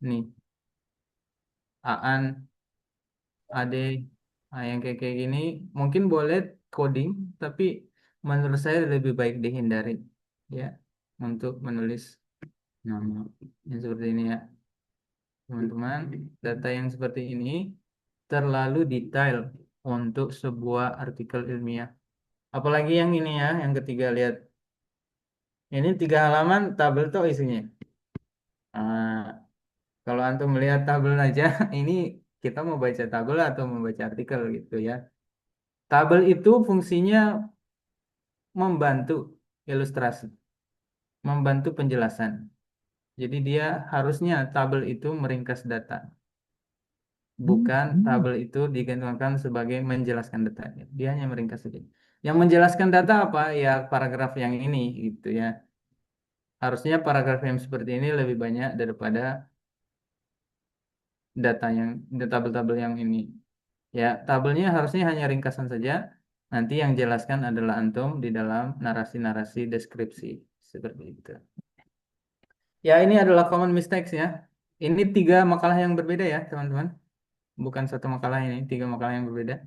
Nih, Aan, Ade, nah, yang kayak gini mungkin boleh coding, tapi menurut saya lebih baik dihindari ya untuk menulis nama yang seperti ini ya. Teman-teman, data yang seperti ini terlalu detail untuk sebuah artikel ilmiah. Apalagi yang ini ya, yang ketiga lihat. Ini 3 halaman tabel tuh isinya. Nah, kalau antum melihat tabel aja, ini kita mau baca tabel atau mau baca artikel gitu ya. Tabel itu fungsinya membantu ilustrasi, membantu penjelasan. Jadi dia harusnya tabel itu meringkas data. Bukan tabel itu digantungkan sebagai menjelaskan data. Dia hanya meringkas saja. Yang menjelaskan data apa? Ya paragraf yang ini gitu ya. Harusnya paragraf yang seperti ini lebih banyak daripada data yang tabel-tabel yang ini. Ya, tabelnya harusnya hanya ringkasan saja. Nanti yang jelaskan adalah antum di dalam narasi-narasi deskripsi seperti itu. Ya, ini adalah common mistakes ya. Ini 3 makalah yang berbeda ya, teman-teman. Bukan satu makalah ini, 3 makalah yang berbeda.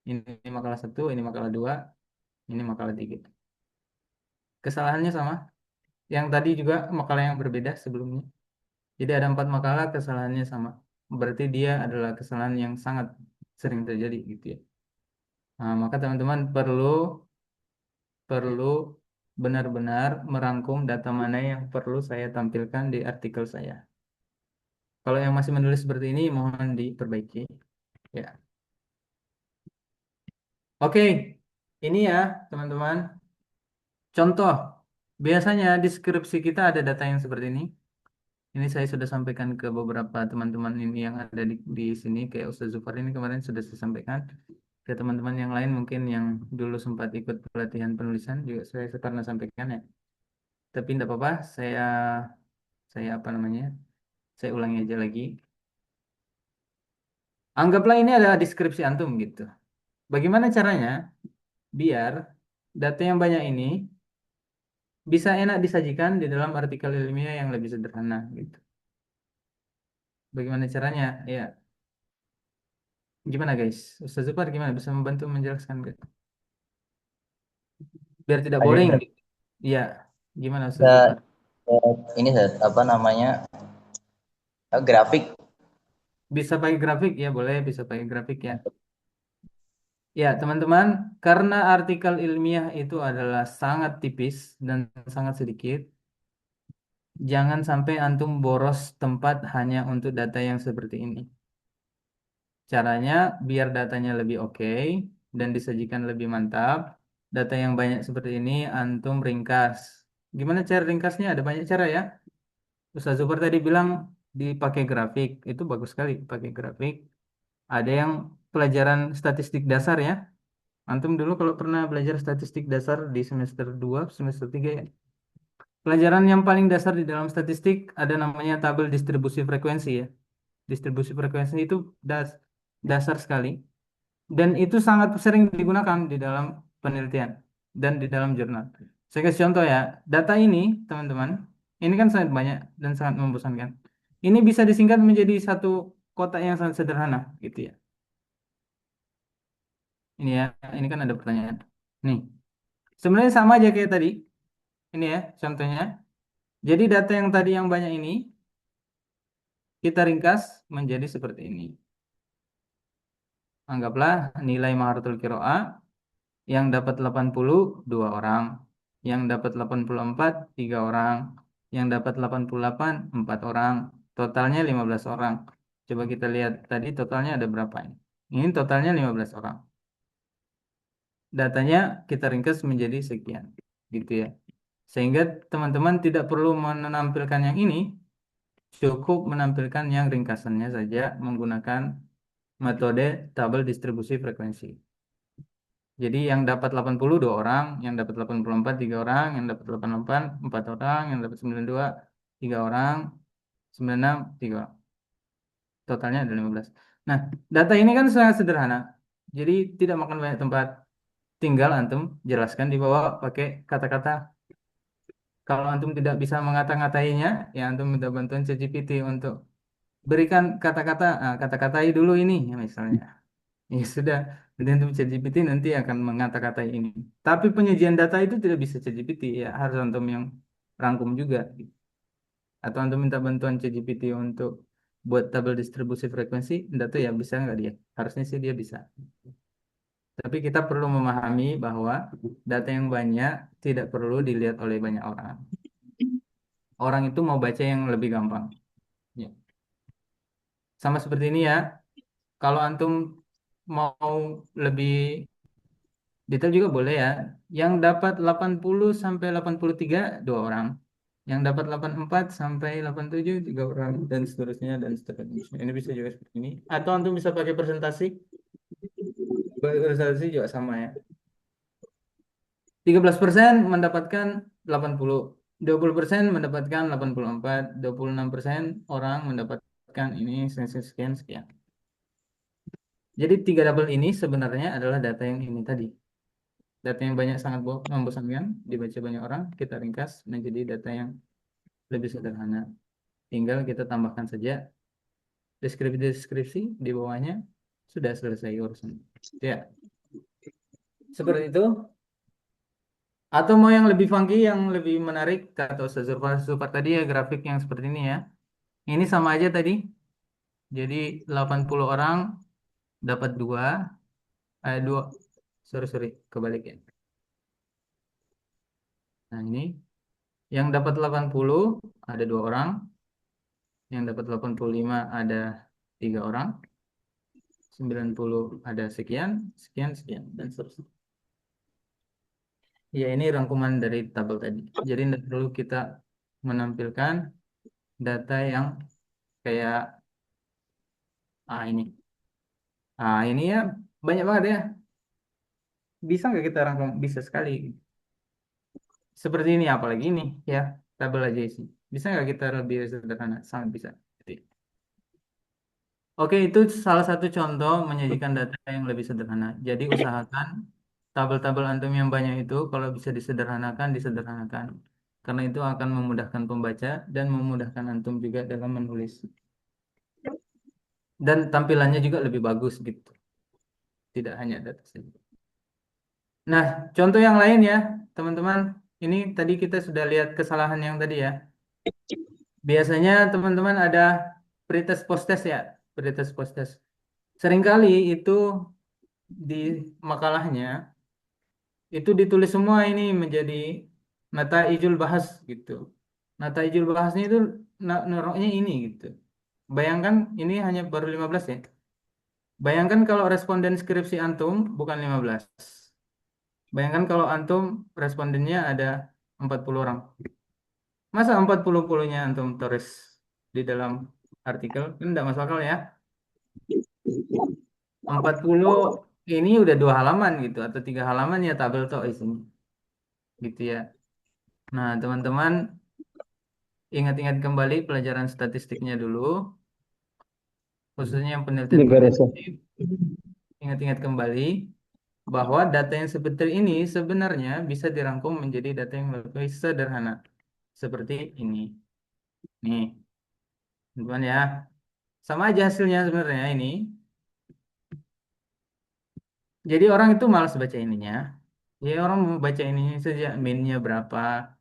Ini makalah 1, ini makalah 2, ini makalah 3. Kesalahannya sama. Yang tadi juga makalah yang berbeda sebelumnya. Jadi ada 4 makalah, kesalahannya sama. Berarti dia adalah kesalahan yang sangat sering terjadi gitu ya. Nah, maka teman-teman perlu perlu benar-benar merangkum data mana yang perlu saya tampilkan di artikel saya. Kalau yang masih menulis seperti ini, mohon diperbaiki. Ya. Oke, ini ya teman-teman. Contoh, biasanya di deskripsi kita ada data yang seperti ini. Ini saya sudah sampaikan ke beberapa teman-teman ini yang ada di sini, kayak Ustaz Zufar ini kemarin sudah saya sampaikan. Ke teman-teman yang lain mungkin yang dulu sempat ikut pelatihan penulisan juga saya pernah sampaikan ya. Tapi tidak apa-apa, saya apa namanya? Saya ulangi aja lagi. Anggaplah ini adalah deskripsi antum gitu. Bagaimana caranya biar data yang banyak ini bisa enak disajikan di dalam artikel ilmiah yang lebih sederhana gitu. Bagaimana caranya? Ya, gimana guys? Ustaz Zufar gimana bisa membantu menjelaskan gitu? Biar tidak
Ada
boring
Ustaz.
gitu. Iya, gimana Ustaz
Bisa,
Zufar?
ini Ustaz, apa namanya, grafik.
Bisa pakai grafik ya, boleh bisa pakai grafik ya. Ya, teman-teman, karena artikel ilmiah itu adalah sangat tipis dan sangat sedikit, jangan sampai antum boros tempat hanya untuk data yang seperti ini. Caranya biar datanya lebih oke dan disajikan lebih mantap, data yang banyak seperti ini antum ringkas. Gimana cara ringkasnya? Ada banyak cara ya. Ustaz Zubar tadi bilang dipakai grafik, itu bagus sekali pakai grafik. Ada yang pelajaran statistik dasar ya. Antum dulu kalau pernah belajar statistik dasar di semester 2, semester 3 ya. Pelajaran yang paling dasar di dalam statistik ada namanya tabel distribusi frekuensi ya. Distribusi frekuensi itu dasar sekali dan itu sangat sering digunakan di dalam penelitian dan di dalam jurnal. Saya kasih contoh ya, data ini teman-teman, ini kan sangat banyak dan sangat membosankan. Ini bisa disingkat menjadi satu kotak yang sangat sederhana gitu ya. Ini ya, ini kan ada pertanyaan. Nih, sebenarnya sama aja kayak tadi. Ini ya contohnya. Jadi data yang tadi yang banyak ini kita ringkas menjadi seperti ini. Anggaplah nilai maharatul qiraah yang dapat 80 2 orang, yang dapat 84 3 orang, yang dapat 88 4 orang, totalnya 15 orang. Coba kita lihat tadi totalnya ada berapa ini? Ini totalnya 15 orang. Datanya kita ringkas menjadi sekian, gitu ya. Sehingga teman-teman tidak perlu menampilkan yang ini, cukup menampilkan yang ringkasannya saja menggunakan metode tabel distribusi frekuensi. Jadi yang dapat 80 2 orang, yang dapat 84 3 orang, yang dapat 88 4 orang, yang dapat 92 3 orang, 96 3 orang. Totalnya ada 15. Nah, data ini kan sangat sederhana. Jadi tidak makan banyak tempat. Tinggal antum jelaskan di bawah pakai kata-kata. Kalau antum tidak bisa mengata-ngatainya, ya antum minta bantuan ChatGPT untuk berikan kata-kata, kata-katai dulu ini ya misalnya. Ya sudah, nanti untuk ChatGPT nanti akan mengata-katai ini. Tapi penyajian data itu tidak bisa ChatGPT, ya harus antum yang rangkum juga. Atau antum minta bantuan ChatGPT untuk buat tabel distribusi frekuensi, data ya bisa nggak dia? Harusnya sih dia bisa. Tapi kita perlu memahami bahwa data yang banyak tidak perlu dilihat oleh banyak orang. Orang itu mau baca yang lebih gampang. Ya. Sama seperti ini ya. Kalau antum mau lebih detail juga boleh ya. Yang dapat 80 sampai 83 dua orang. Yang dapat 84 sampai 87 tiga orang dan seterusnya dan seterusnya. Ini bisa juga seperti ini. Atau antum bisa pakai presentasi. Presentasi juga sama ya. 13% mendapatkan 80, 20% mendapatkan 84, 26% orang mendapatkan ini sekian sekian. Jadi 3 double ini sebenarnya adalah data yang ini tadi. Data yang banyak sangat membosankan, dibaca banyak orang, kita ringkas menjadi data yang lebih sederhana. Tinggal kita tambahkan saja deskripsi di bawahnya, sudah selesai urusan. Ya, seperti itu. Atau mau yang lebih funky, yang lebih menarik, kata Ustaz Zufar tadi ya, grafik yang seperti ini ya. Ini sama aja tadi. Jadi 80 orang dapat dua, sorry, kebalik ya. Nah ini, yang dapat 80 ada 2 orang, yang dapat 85 ada 3 orang, 90 ada sekian, sekian, sekian, dan seterusnya. Ya ini rangkuman dari tabel tadi. Jadi tidak perlu kita menampilkan data yang kayak ini. Ini ya banyak banget ya. Bisa nggak kita rangkum? Bisa sekali. Seperti ini apalagi ini ya tabel aja isi. Bisa nggak kita lebih sederhana? Sangat bisa. Jadi, oke, itu salah satu contoh menyajikan data yang lebih sederhana. Jadi usahakan tabel-tabel antum yang banyak itu kalau bisa disederhanakan, disederhanakan. Karena itu akan memudahkan pembaca dan memudahkan antum juga dalam menulis. Dan tampilannya juga lebih bagus gitu. Tidak hanya data saja. Nah, contoh yang lain ya, teman-teman. Ini tadi kita sudah lihat kesalahan yang tadi ya. Biasanya teman-teman ada pretest post-test ya, pretest post-test. Seringkali itu di makalahnya itu ditulis semua ini menjadi nata ijul bahas gitu. Nata ijul bahasnya itu noroknya ini gitu. Bayangkan ini hanya baru 15 ya. Bayangkan kalau responden skripsi antum bukan 15. Bayangkan kalau antum respondennya ada 40 orang. Masa 40-nya antum tulis di dalam artikel? Kan tidak masuk akal ya. 40 ini udah 2 halaman gitu atau 3 halaman ya tabel toh isinya. Gitu ya. Nah, teman-teman ingat-ingat kembali pelajaran statistiknya dulu, khususnya yang penelitian kuantitatif. Ingat-ingat kembali bahwa data yang seperti ini sebenarnya bisa dirangkum menjadi data yang lebih sederhana. Seperti ini. Nih, teman-teman ya. Sama aja hasilnya sebenarnya ini. Jadi orang itu malas baca ininya. Ya orang mau baca ininya saja minnya berapa.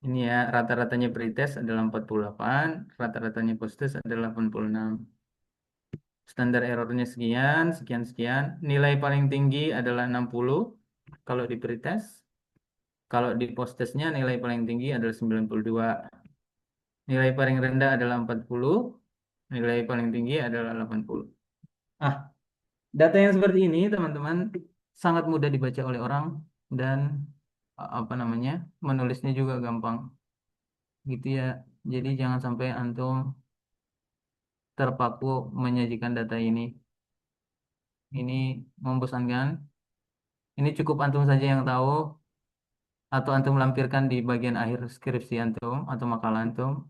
Ini ya rata-ratanya pretest adalah 48, rata-ratanya posttest adalah 86. Standar errornya sekian, sekian, sekian. Nilai paling tinggi adalah 60 kalau di pretest. Kalau di posttestnya nilai paling tinggi adalah 92. Nilai paling rendah adalah 40. Nilai paling tinggi adalah 80. Ah, data yang seperti ini teman-teman sangat mudah dibaca oleh orang dan apa namanya menulisnya juga gampang gitu ya. Jadi jangan sampai antum terpaku menyajikan data ini. Ini membosankan. Ini cukup antum saja yang tahu atau antum lampirkan di bagian akhir skripsi antum atau makalah antum.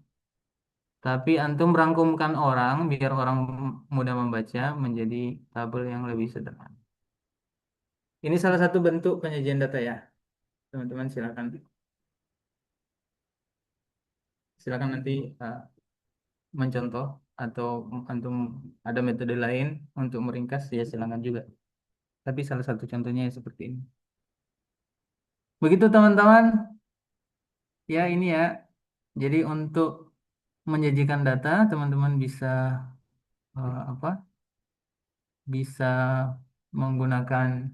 Tapi antum rangkumkan orang biar orang mudah membaca menjadi tabel yang lebih sederhana. Ini salah satu bentuk penyajian data ya. Teman-teman silakan. Silakan nanti mencontoh atau antum ada metode lain untuk meringkas ya silakan juga. Tapi salah satu contohnya ya seperti ini. Begitu teman-teman. Ya ini ya. Jadi untuk menyajikan data teman-teman bisa apa? Bisa menggunakan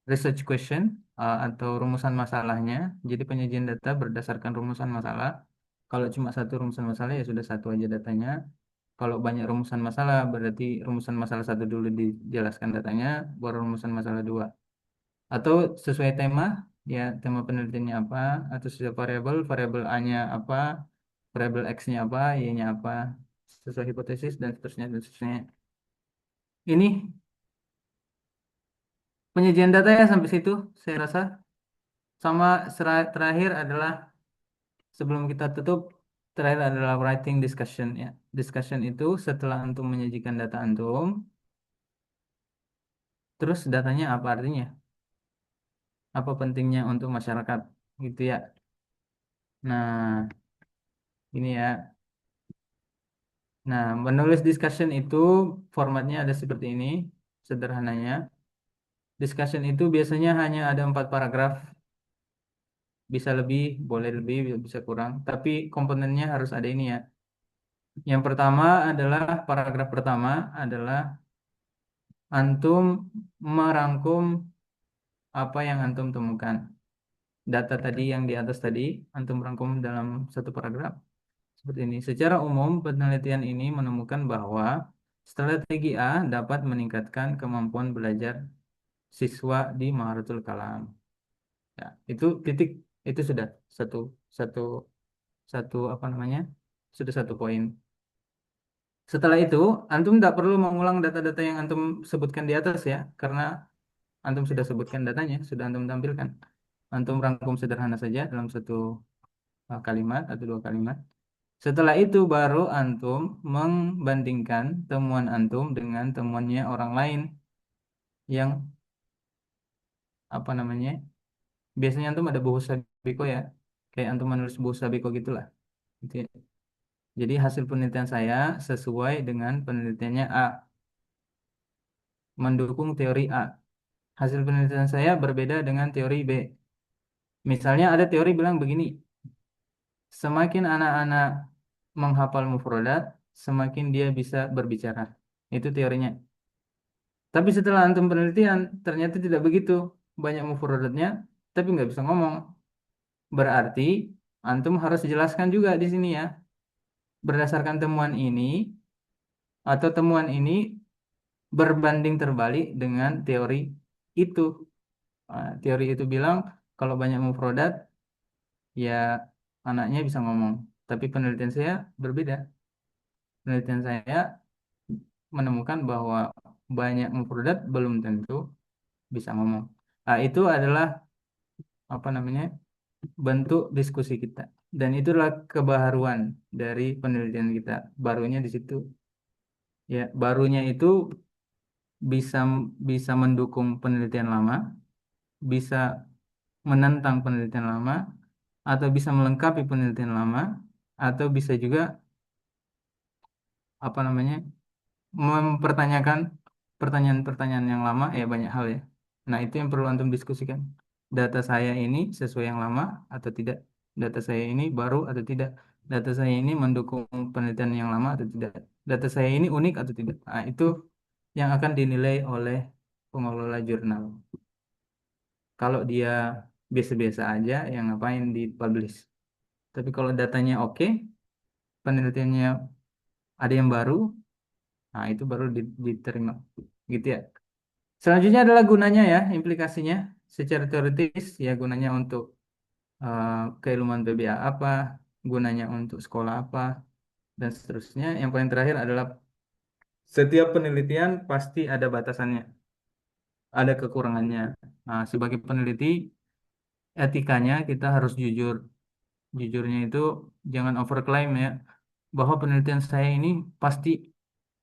research question atau rumusan masalahnya. Jadi penyajian data berdasarkan rumusan masalah. Kalau cuma satu rumusan masalah ya sudah satu aja datanya. Kalau banyak rumusan masalah berarti rumusan masalah satu dulu dijelaskan datanya, baru rumusan masalah dua. Atau sesuai tema, ya tema penelitiannya apa, atau sesuai variabel, variabel A-nya apa, variabel X-nya apa, Y-nya apa, sesuai hipotesis dan seterusnya dan seterusnya. Ini penyajian data ya sampai situ saya rasa. Sama terakhir adalah sebelum kita tutup, terakhir adalah writing discussion ya. Discussion itu setelah antum menyajikan data antum, terus datanya apa artinya? Apa pentingnya untuk masyarakat gitu ya. Nah, ini ya. Nah, menulis discussion itu formatnya ada seperti ini, sederhananya. Discussion itu biasanya hanya ada 4 paragraf, bisa lebih, boleh lebih, bisa kurang. Tapi komponennya harus ada ini ya. Yang pertama adalah paragraf pertama adalah antum merangkum apa yang antum temukan. Data tadi yang di atas tadi, antum rangkum dalam satu paragraf. Seperti ini. Secara umum, penelitian ini menemukan bahwa strategi A dapat meningkatkan kemampuan belajar siswa di Maharatul Kalam. Ya, itu titik itu sudah satu satu satu apa namanya? Sudah satu poin. Setelah itu, antum tidak perlu mengulang data-data yang antum sebutkan di atas ya, karena antum sudah sebutkan datanya, sudah antum tampilkan. Antum rangkum sederhana saja dalam satu kalimat atau 2 kalimat. Setelah itu baru antum membandingkan temuan antum dengan temuannya orang lain yang apa namanya? Biasanya antum ada buku sabiko ya, kayak antum menulis buku sabiko gitulah. Gitu ya. Jadi hasil penelitian saya sesuai dengan penelitiannya A, mendukung teori A. Hasil penelitian saya berbeda dengan teori B. Misalnya ada teori bilang begini, semakin anak-anak menghafal mufrodat, semakin dia bisa berbicara. Itu teorinya. Tapi setelah antum penelitian, ternyata tidak begitu. Banyak mufrodatnya, tapi nggak bisa ngomong. Berarti antum harus jelaskan juga di sini ya. Berdasarkan temuan ini, atau temuan ini berbanding terbalik dengan teori itu. Teori itu bilang, kalau banyak mufrodat, ya anaknya bisa ngomong. Tapi penelitian saya berbeda. Penelitian saya menemukan bahwa banyak mufrodat belum tentu bisa ngomong. Itu adalah apa namanya bentuk diskusi kita, dan itulah kebaharuan dari penelitian kita. Barunya di situ ya, barunya itu bisa bisa mendukung penelitian lama, bisa menentang penelitian lama, atau bisa melengkapi penelitian lama, atau bisa juga apa namanya mempertanyakan pertanyaan-pertanyaan yang lama, ya banyak hal ya. Nah, itu yang perlu antum diskusikan. Data saya ini sesuai yang lama atau tidak? Data saya ini baru atau tidak? Data saya ini mendukung penelitian yang lama atau tidak? Data saya ini unik atau tidak? Nah, itu yang akan dinilai oleh pengelola jurnal. Kalau dia biasa-biasa aja, yang ngapain di-publish. Tapi kalau datanya oke, penelitiannya ada yang baru, nah itu baru diterima. Gitu ya. Selanjutnya adalah gunanya ya, implikasinya secara teoritis ya, gunanya untuk keilmuan PBA apa, gunanya untuk sekolah apa, dan seterusnya. Yang paling terakhir adalah setiap penelitian pasti ada batasannya, ada kekurangannya. Nah, sebagai peneliti, etikanya kita harus jujur. Jujurnya itu jangan overclaim ya, bahwa penelitian saya ini pasti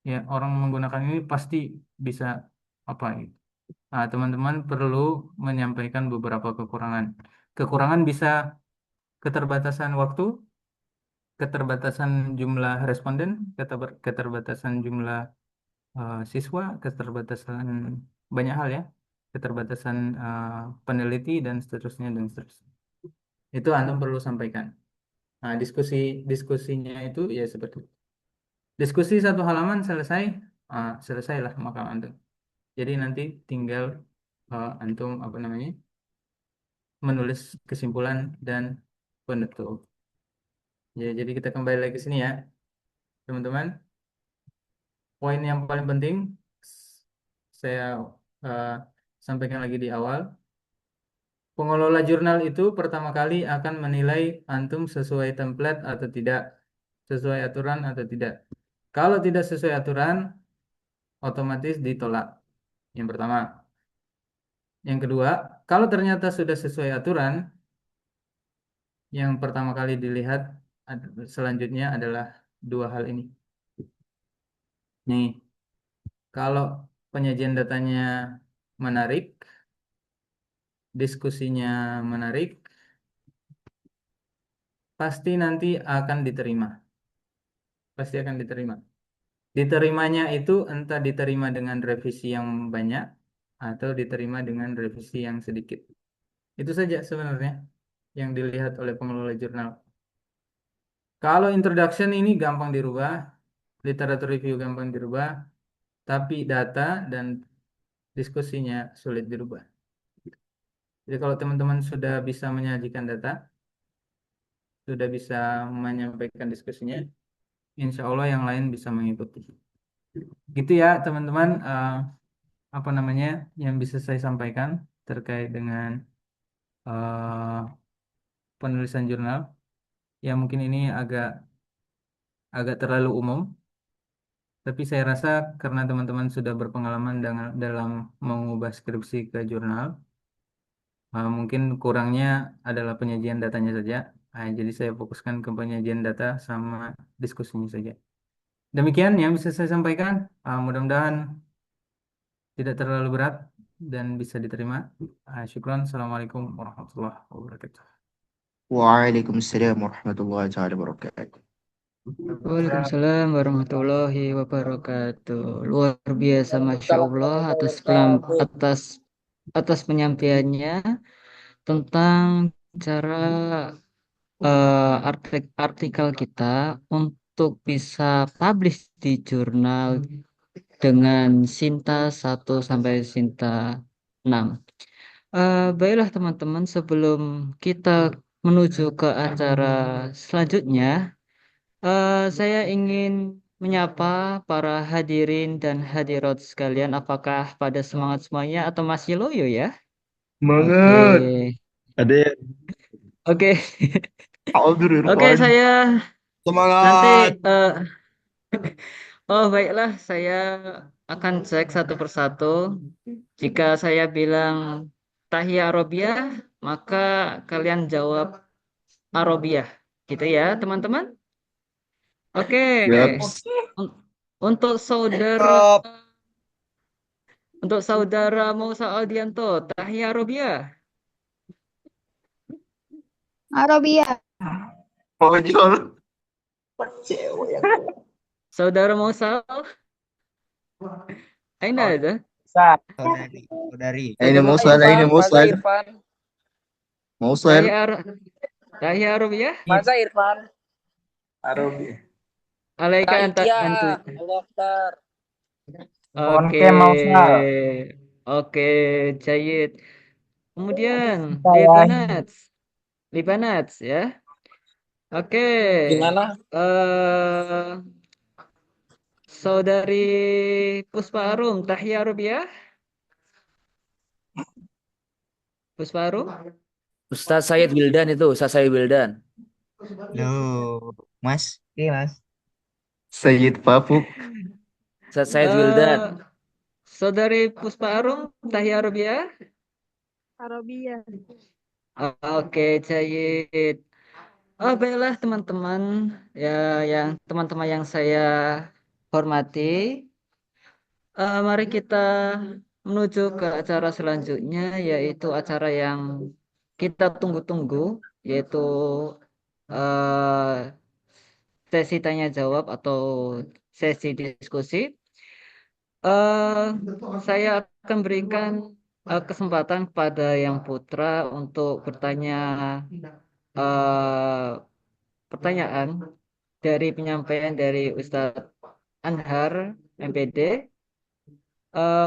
ya orang menggunakan ini pasti bisa apa gitu. Nah, teman-teman perlu menyampaikan beberapa kekurangan. Kekurangan bisa keterbatasan waktu, keterbatasan jumlah responden, keterbatasan jumlah siswa, keterbatasan banyak hal ya, keterbatasan peneliti dan seterusnya dan seterusnya. Itu Anda perlu sampaikan. Nah, diskusinya itu ya seperti itu. Diskusi 1 halaman selesai, selesailah makalah Anda. Jadi nanti tinggal antum apa namanya menulis kesimpulan dan penutup. Ya, jadi kita kembali lagi ke sini ya, teman-teman. Poin yang paling penting saya eh, sampaikan lagi di awal. Pengelola jurnal itu pertama kali akan menilai antum sesuai template atau tidak, sesuai aturan atau tidak. Kalau tidak sesuai aturan, otomatis ditolak. Yang pertama. Yang kedua, kalau ternyata sudah sesuai aturan, yang pertama kali dilihat selanjutnya adalah dua hal ini. Nih, kalau penyajian datanya menarik, diskusinya menarik, pasti nanti akan diterima. Pasti akan diterima. Diterimanya itu entah diterima dengan revisi yang banyak atau diterima dengan revisi yang sedikit. Itu saja sebenarnya yang dilihat oleh pengelola jurnal. Kalau introduction ini gampang dirubah, literatur review gampang dirubah, tapi data dan diskusinya sulit dirubah. Jadi kalau teman-teman sudah bisa menyajikan data, sudah bisa menyampaikan diskusinya, insya Allah yang lain bisa mengikuti. Gitu ya teman-teman, apa namanya yang bisa saya sampaikan terkait dengan eh, penulisan jurnal. Ya mungkin ini agak agak terlalu umum, tapi saya rasa karena teman-teman sudah berpengalaman dalam mengubah skripsi ke jurnal, mungkin kurangnya adalah penyajian datanya saja. Jadi saya fokuskan ke penyajian data sama diskusinya saja. Demikian yang bisa saya sampaikan. Mudah-mudahan tidak terlalu berat dan bisa diterima. Syukran. Assalamualaikum warahmatullahi wabarakatuh.
Waalaikumsalam warahmatullahi taala wabarakatuh.
Waalaikumsalam warahmatullahi wabarakatuh. Luar biasa, Masya Allah atas atas penyampaiannya tentang cara artikel kita untuk bisa publish di jurnal dengan Sinta 1 sampai Sinta 6. Baiklah teman-teman, sebelum kita menuju ke acara selanjutnya, saya ingin menyapa para hadirin dan hadirat sekalian. Apakah pada semangat semuanya atau masih loyo ya? Oke,
Semangat. Ada yang
oke,
hadir
oke.
Irfan.
Saya nanti,
Semangat.
oh baiklah, saya akan cek satu persatu. Jika saya bilang tahiyah Arabiah, maka kalian jawab Arabiah, gitu ya, teman-teman. Oke,
Siap.
Un- untuk saudara
Siap.
untuk saudara Musa Aldianto, tahiyah Arabiah.
Arabia.
Ojol.
Saudara Musa, Aina ada?
Saudari.
Ini Musal, ini Musal. Musal.
Tahiyah Arabiah.
Masa Irfan?
Arabi.
Alaika anta
Iya,
antu.
Allah Akbar.
Oke.
Onke Mausal.
Oke, Jayid. Kemudian
Saya
Libanats ya. Oke.
Gimana?
Saudari Puspa Arum, tahiyah Arabiah. Puspa Arum.
Ustaz Said Wildan itu, Ustaz Said Wildan.
Loh, Mas. Oke, Mas.
Sayyid Papuk.
Ustaz Said Wildan.
Saudari Puspa Arum, tahiyah Arabiah.
Arabia.
Oke, Jayid. Baiklah teman-teman, ya yang teman-teman yang saya hormati, mari kita menuju ke acara selanjutnya, yaitu acara yang kita tunggu-tunggu, yaitu eh, sesi tanya jawab atau sesi diskusi. Saya akan berikan kesempatan kepada yang putra untuk bertanya eh, pertanyaan dari penyampaian dari Ustadz Anhar MPD.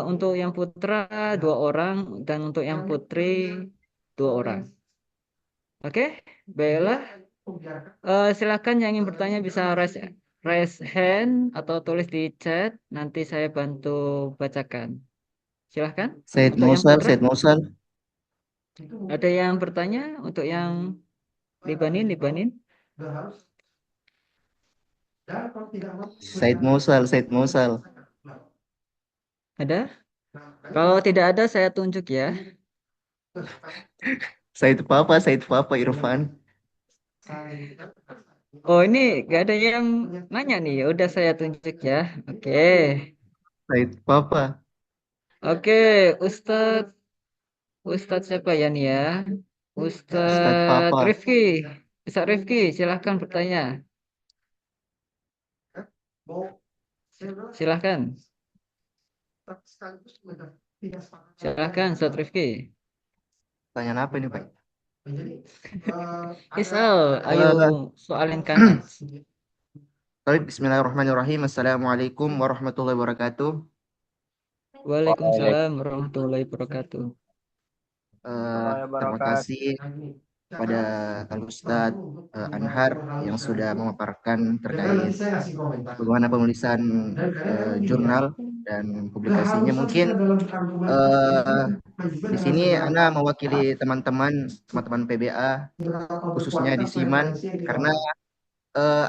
Untuk yang putra 2 orang dan untuk yang putri 2 orang. Oke, baiklah. Silakan yang ingin bertanya bisa raise hand atau tulis di chat. Nanti saya bantu bacakan. Silakan.
Said
Untuk yang
Musal,
putra,
Said Musal.
ada yang bertanya untuk yang Libanin.
Said Musal, Said Musal.
Ada? Kalau tidak ada, saya tunjuk ya.
Said Papa Irfan.
Oh, ini gak ada yang nanya nih. Ya udah saya tunjuk ya. Oke.
Said Papa.
Oke, Ustadz. Ustadz siapa ya nih ya?
Ustadz
Ustadz
Papa.
Rifki. Ustadz Rifki, silahkan bertanya. Silahkan. Silahkan, Ustadz Rifki.
Tanya apa ini, Pak?
Isal, ayo
Eh,
soalin kanan.
Baik, Bismillahirrahmanirrahim. Assalamualaikum warahmatullahi wabarakatuh.
Waalaikumsalam warahmatullahi wabarakatuh.
Terima kasih kepada Al Ustadz Anhar yang sudah memaparkan terkait bagaimana penulisan jurnal dan publikasinya. Mungkin eh, di sini Ana mewakili teman-teman PBA khususnya di Siman karena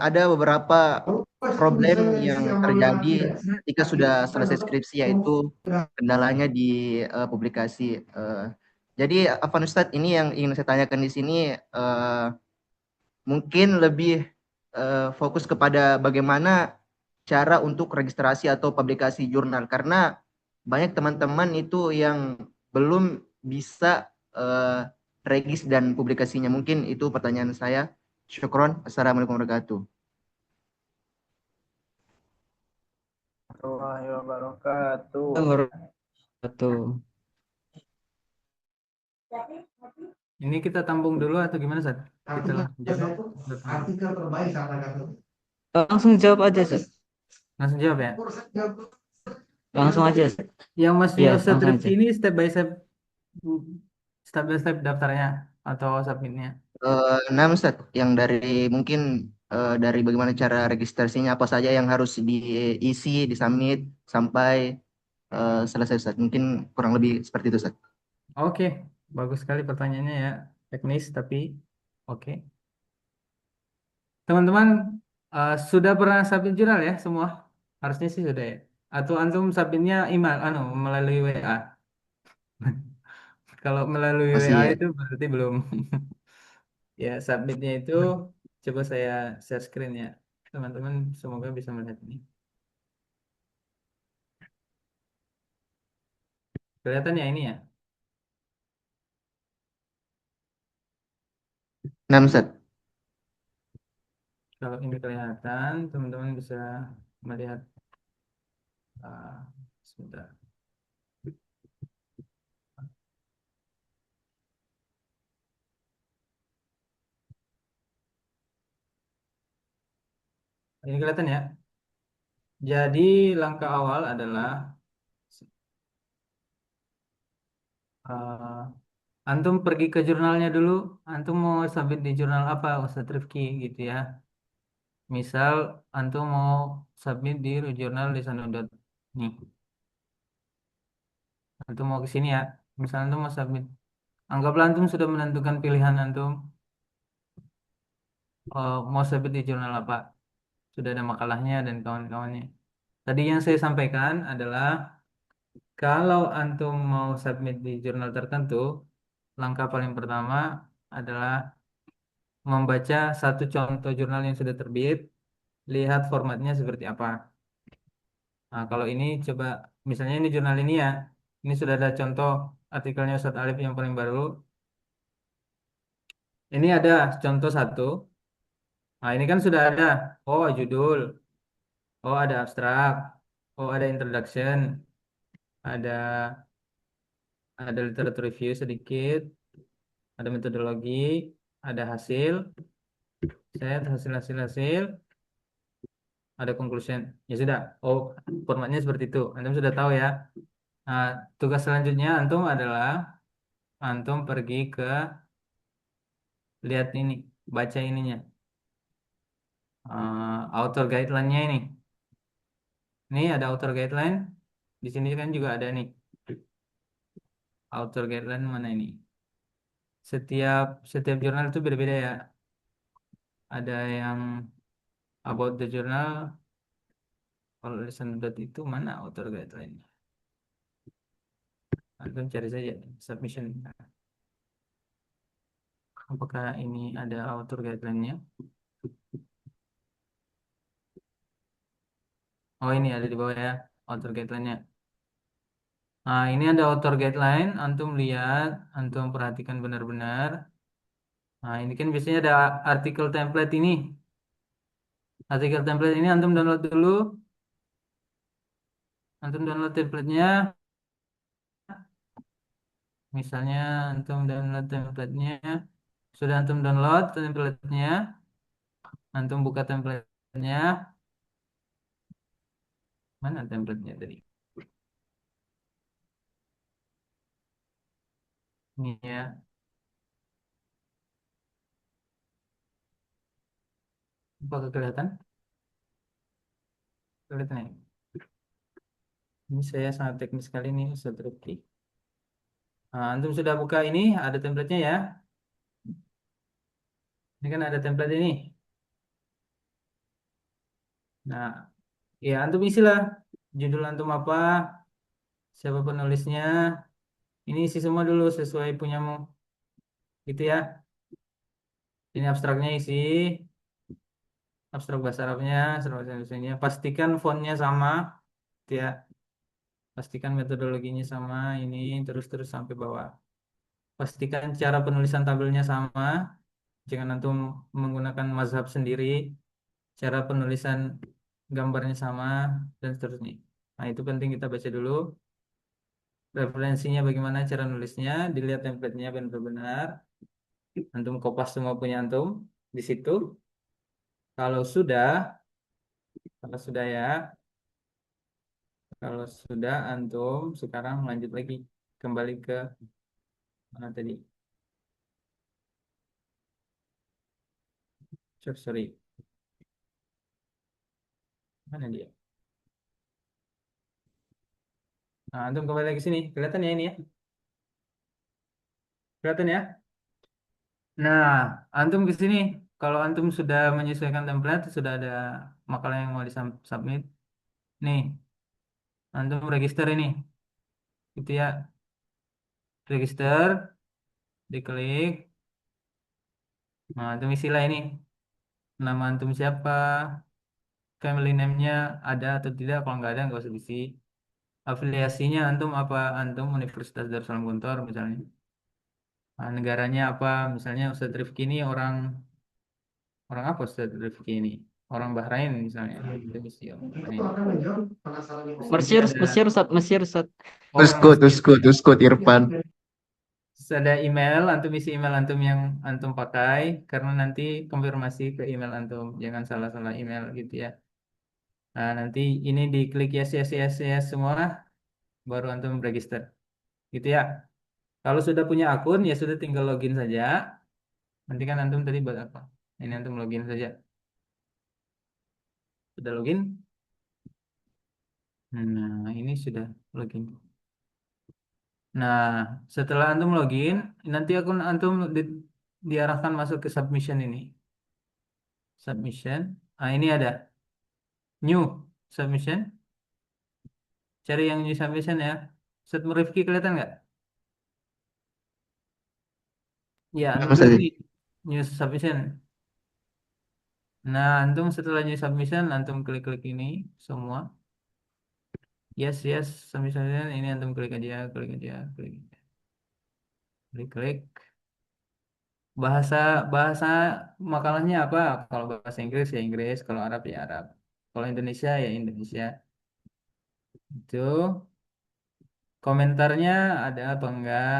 ada beberapa problem yang terjadi ketika sudah selesai skripsi, yaitu kendalanya di publikasi. Jadi Afan Ustadz, ini yang ingin saya tanyakan di sini, mungkin lebih fokus kepada bagaimana cara untuk registrasi atau publikasi jurnal, karena banyak teman-teman itu yang belum bisa regis dan publikasinya. Mungkin itu pertanyaan saya. Syukron. Assalamualaikum warahmatullahi
Warahmatullahi wabarakatuh.
Wabarakatuh.
Ini kita tampung dulu atau gimana, Sat? Kita jawab.
Langsung jawab aja, Ustadz.
Langsung jawab ya.
Langsung aja, Ustadz.
Yang Mas
Iya,
Ustadz
langsung
Rifki
aja.
ini step by step daftarnya atau submitnya.
Nah, Ustaz, yang dari mungkin dari bagaimana cara registrasinya, apa saja yang harus diisi, disubmit sampai selesai, Ustaz. Mungkin kurang lebih seperti itu, Ustaz.
Oke, bagus sekali pertanyaannya ya. Teknis tapi oke. Teman-teman sudah pernah submit jurnal ya semua? Harusnya sih sudah ya. Atau antum submitnya email, melalui WA. Kalau melalui
Masih
WA
ya.
itu berarti belum. Ya, submitnya itu coba saya share screen ya. Teman-teman semoga bisa melihat ini. Kelihatan ya ini ya?
Nah, Ustaz.
Kalau ini kelihatan, teman-teman bisa melihat. Sebentar. Ini kelihatan ya? Jadi langkah awal adalah uh, antum pergi ke jurnalnya dulu. Antum mau submit di jurnal apa, Ustadz Rifki gitu ya. Misal antum mau submit di jurnal nih. Antum mau ke sini ya. Misal antum mau submit. Anggaplah antum sudah menentukan pilihan antum mau submit di jurnal apa. Sudah ada makalahnya dan kawan-kawannya. Tadi yang saya sampaikan adalah kalau antum mau submit di jurnal tertentu, langkah paling pertama adalah membaca satu contoh jurnal yang sudah terbit, lihat formatnya seperti apa. Nah, kalau ini coba, misalnya ini jurnal ini ya, ini sudah ada contoh artikelnya Ustadz Alif yang paling baru. Ini ada contoh satu. Nah, ini kan sudah ada, oh judul, oh ada abstrak, oh ada introduction, ada literatur review sedikit, ada metodologi, ada hasil, set hasil, ada conclusion. Ya sudah. Oh, formatnya seperti itu. Antum sudah tahu ya. Nah, tugas selanjutnya antum adalah antum pergi ke lihat ini, baca ininya. Author guideline-nya ini. Ini ada author guideline. Di sini kan juga ada nih. Author guideline mana ini? Setiap jurnal itu berbeda ya. Ada yang about the journal. Kalau lesson dot itu mana author guideline? Antum cari saja submission. Apakah ini ada author guideline-nya? Oh, ini ada di bawah ya, author guideline-nya. Nah, ini ada author guideline, antum lihat, antum perhatikan benar-benar. Nah, ini kan biasanya ada artikel template ini. Artikel template ini antum download dulu. Antum download template-nya. Misalnya antum download template-nya. Sudah antum download template-nya. Antum buka template-nya. Mana template-nya tadi? Ini ya. Apakah kelihatan? Kelihatan ya? Ini saya sangat teknis sekali nih, Ustaz Rifki. Nah, antum sudah buka ini, ada template-nya ya. Ini kan ada template ini. Nah, ya antum isilah judul antum apa, siapa penulisnya. Ini isi semua dulu sesuai punyamu. Gitu ya. Ini abstraknya isi, abstrak bahasa Arabnya, abstrak bahasa Indonesianya. Pastikan fontnya sama, gitu ya. Pastikan metodologinya sama, ini terus-terus sampai bawah. Pastikan cara penulisan tabelnya sama. Jangan antum menggunakan mazhab sendiri. Cara penulisan gambarnya sama, dan seterusnya. Nah, itu penting kita baca dulu. Referensinya bagaimana cara nulisnya, dilihat template-nya benar-benar. Antum kopas semua punya antum di situ. Kalau sudah, kalau sudah ya, kalau sudah antum sekarang lanjut lagi kembali ke mana tadi? Sorry, mana dia? Nah, antum kembali lagi sini. Kelihatan ya ini ya? Kelihatan ya? Nah, antum ke sini. Kalau antum sudah menyesuaikan template, sudah ada makalah yang mau disubmit. Nih, antum register ini. Gitu ya. Register, diklik. Nah, antum isilah ini. Nama antum siapa? Family name-nya ada atau tidak? Kalau nggak ada, nggak usah diisi. Afiliasinya antum apa? Antum Universitas Darussalam Gontor misalnya. Nah, negaranya apa? Misalnya Ustadz Rifki ini orang orang apa Ustadz Rifki ini? Orang Bahrain misalnya. Itu isi orang Bahrain. Terus nanti
Mesir,
ada
Mesir, Ustaz, Mesir, Ustaz.
orang
Tuskut,
Mesir.
tuskut, tuskut, Irfan.
Terus ada email, antum isi email antum yang antum pakai karena nanti konfirmasi ke email antum. Jangan salah-salah email gitu ya. Nah, nanti ini diklik yes, yes, yes, yes semua, baru antum register. Gitu ya. Kalau sudah punya akun, ya sudah tinggal login saja. Nanti kan antum tadi buat apa? Ini antum login saja. Sudah login? Nah, ini sudah login. Nah, setelah antum login, nanti akun antum diarahkan masuk ke submission ini. Submission. Nah, ini ada new submission. Cari yang new submission ya. Set Rifki kelihatan nggak? Ya, antum
Mas
klik
tadi.
ini new submission. Nah, antum setelah new submission, antum klik-klik ini semua. Yes, yes, submission ini antum klik aja, klik aja, klik, klik. Bahasa bahasa makalahnya apa? Kalau bahasa Inggris ya Inggris, kalau Arab ya Arab. Kalau Indonesia ya Indonesia. Itu komentarnya ada apa enggak?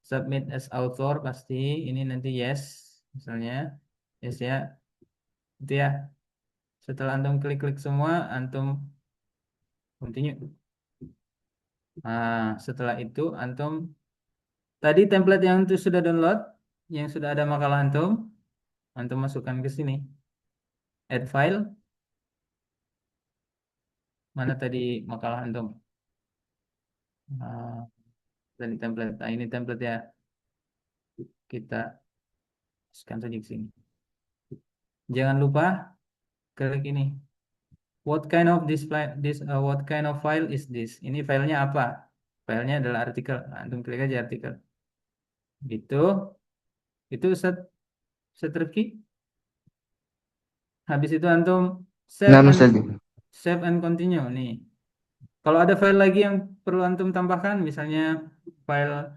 Submit as author pasti. Ini nanti yes, misalnya yes ya. Itu ya. Setelah antum klik-klik semua, antum continue. Nah, setelah itu antum tadi template yang itu sudah download, yang sudah ada makalah antum masukkan ke sini. Add file. Mana tadi makalah antum? Nah, tadi template. Nah, ini template ya. Kita masukkan saja ke sini. Jangan lupa klik ini. What kind of what kind of file is this? Ini filenya apa? Filenya adalah artikel. Nah, antum klik aja artikel. Gitu. Itu Ustaz Rifki. Habis itu antum save
Nah,
and
Ustaz.
continue nih. Kalau ada file lagi yang perlu antum tambahkan, misalnya file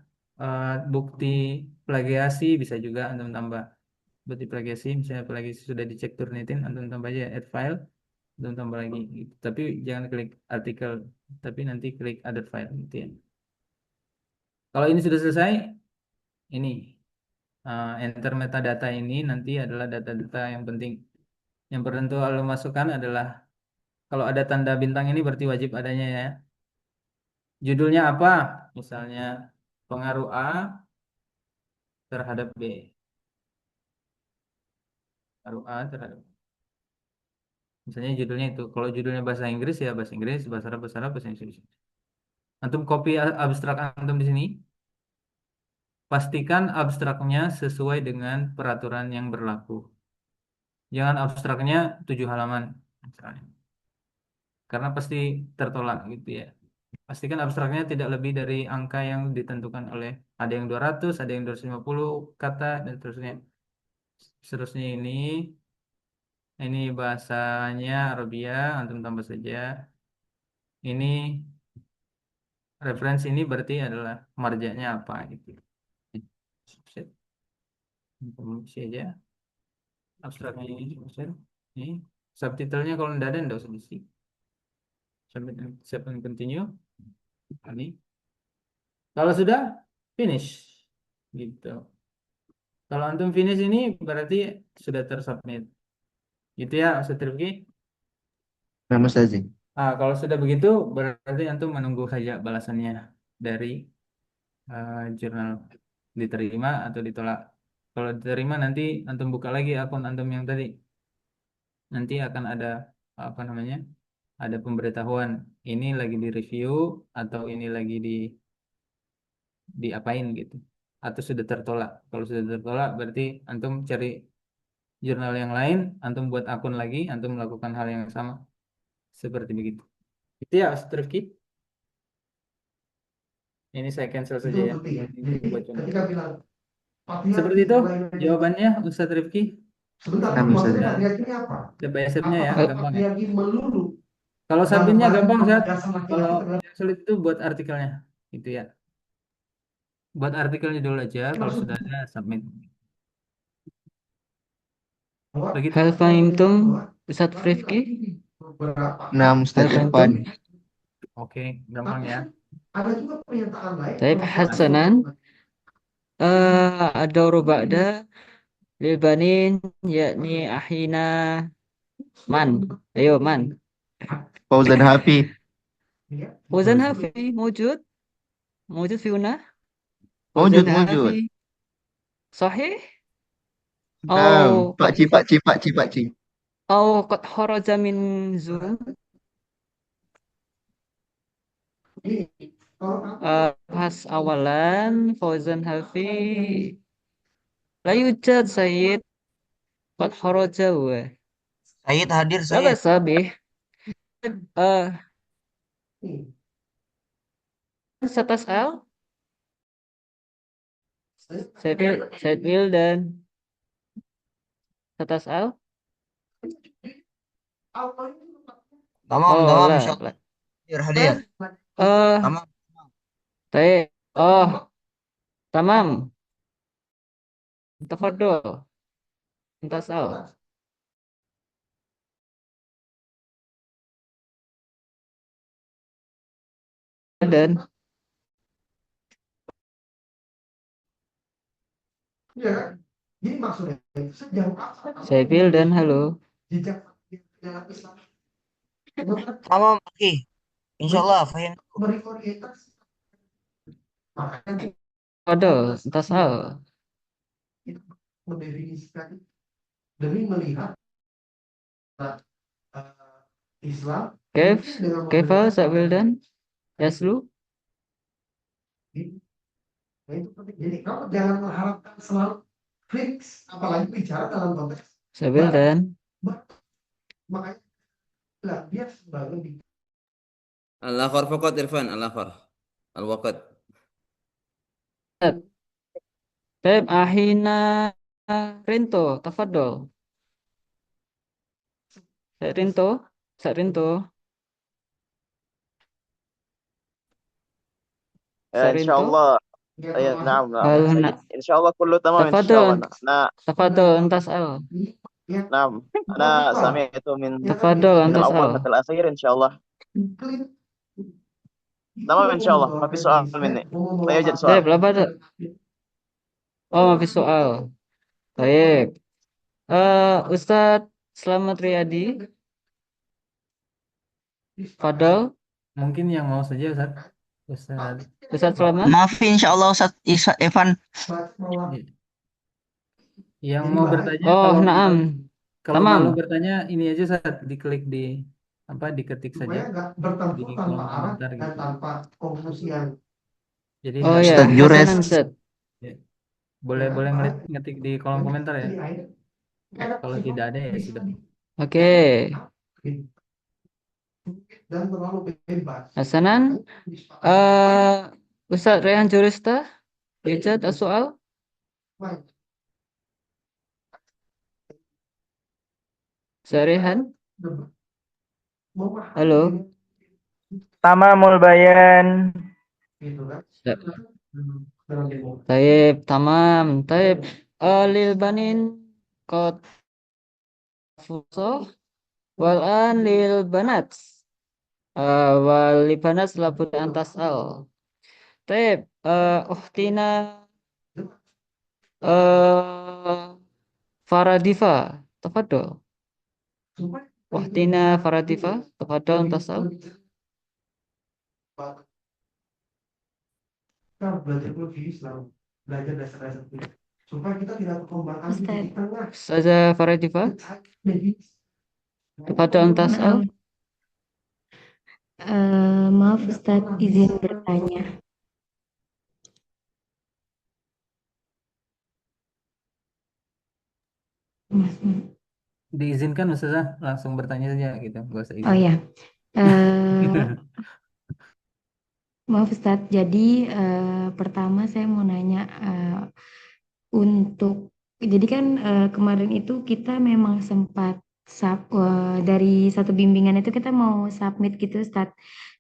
bukti plagiasi, bisa juga antum tambah. Bukti plagiasi, misalnya plagiasi sudah dicek Turnitin, antum tambah aja add file, antum tambah lagi. Tapi jangan klik artikel, tapi nanti klik add file gitu ya. Kalau ini sudah selesai, ini enter metadata ini nanti adalah data-data yang penting. Yang perlu antum masukkan adalah kalau ada tanda bintang ini berarti wajib adanya ya. Judulnya apa? Misalnya pengaruh A terhadap B. Pengaruh A terhadap B. Misalnya judulnya itu. Kalau judulnya bahasa Inggris ya bahasa Inggris, bahasa Arab, bahasa Indonesia. Antum copy abstrak antum di sini. Pastikan abstraknya sesuai dengan peraturan yang berlaku. Jangan abstraknya 7 halaman misalnya. Karena pasti tertolak gitu ya. Pastikan abstraknya tidak lebih dari angka yang ditentukan oleh ada yang 200, ada yang 250 kata dan seterusnya. Seterusnya ini bahasanya Arabia, antum tambah saja. Ini referensi ini berarti adalah marjaknya apa gitu. Set. Isi aja abstraknya ini subtitlenya kalau tidak ada usah diisi. Save and continue. Ini kalau sudah finish gitu. Kalau antum finish ini berarti sudah tersubmit. Gitu ya, Ustaz Rifki.
Nah, Ustaz.
Kalau sudah begitu berarti antum menunggu saja balasannya dari jurnal diterima atau ditolak. Kalau diterima nanti antum buka lagi akun antum yang tadi. Nanti akan ada apa namanya? Ada pemberitahuan ini lagi di review atau ini lagi diapain gitu. Atau sudah tertolak. Kalau sudah tertolak berarti antum cari jurnal yang lain, antum buat akun lagi, antum melakukan hal yang sama. Seperti begitu. Itu ya, Ustaz Rifki. Ini saya cancel saja ya. Ini buat contoh. Seperti itu jawabannya Ustaz Rifki.
Nah, Ustaz.
Coba SF-nya ya, gampang ya. Kalau submitnya gampang, Ustaz. Kalau yang sulit itu buat artikelnya. Gitu ya. Buat artikelnya dulu aja, kalau sudah ada submit. Begitu.
Hal fahimtum Ustaz Rifki?
Nah, Ustaz
Hal fahimtum?
Irfan.
Oke, gampang ya.
Taib hasanan. Ada ba'da lil banin yakni ahina man. Ayo man.
Fauzan Hafi.
Fauzan Hafi موجود موجود في هنا
Mujud,
فوزان
mujud.
هافي صحيح
Nah,
أو
Pakci.
أو قد خرج من زوم pas awalan Fauzan Hafi لا يوجد سيد قد خرج هو
Said hadir
لا
Said.
بأس به ستسأل سيد ويلدان ستسأل
Tamam,
لا
insyaallah.
لا
Hadir. Tamam.
طيب تمام تفضل انت اسأل dan saya Bill dan halo
Tamam, oke. Insyaallah fahim.
Waduh, entas al كيف كيف سأبلدان يسلو Sabeldan
Al-akhar faqat Irfan, al-akhar. Al-waqt.
طيب أحينا رينتو تفضل. رينتو رينتو
إن شاء
رينتو
الله. نعم نعم
هنا
سيد، إن شاء الله كله تمام إن شاء الله.
تفضل
أنا
تفضل أنت اسأل.
نعم، أنا سمعت
تفضل
من
أنت
الأول
اسأل.
حتى الأخير إن شاء الله تمام إن شاء الله، ما في سؤال مني. لا يوجد
طيب
سؤال.
لا بد. Oh ما في سؤال. طيب Ustadz Slamet Riyadi Fadal.
Mungkin yang mau saja Ustaz. Ustaz.
Ustadz Slamet.
Maaf insya Allah Ustaz Evan.
Yang mau bertanya
Oh
kalau
naam.
kalau
Tamam.
malu bertanya ini aja Ustaz, diklik di apa diketik saja di kolom komentar gitu. Jadi
Oh
nggak
ya,
Ustadz Jures.
Hasanan Ustad.
ya, boleh ngetik di kolom komentar ya. Kalau tidak ada ya sudah.
Oke. Hasanan. Ustadz Rehan Jurista. Richard soal. Rehan. Halo.
Tamamul bayan.
Taib, tamam. Taib. Lil banin qad fusoh wal an lil banat. Wal lil banat labud an tas'al. Taib. Ukhtina Faradifa. Tafadhol. Ukhtina Faradifa. Tafadhol an tas'al. Ustazah Faradifa. Tafadhol an tas'al.
Maaf Ustadz, izin bertanya.
Diizinkan Ustazah langsung bertanya saja gitu, nggak usah izin.
Oh ya, maaf Ustadz. Jadi pertama saya mau nanya untuk, jadi kan kemarin itu kita memang sempat dari satu bimbingan itu kita mau submit gitu Ustadz,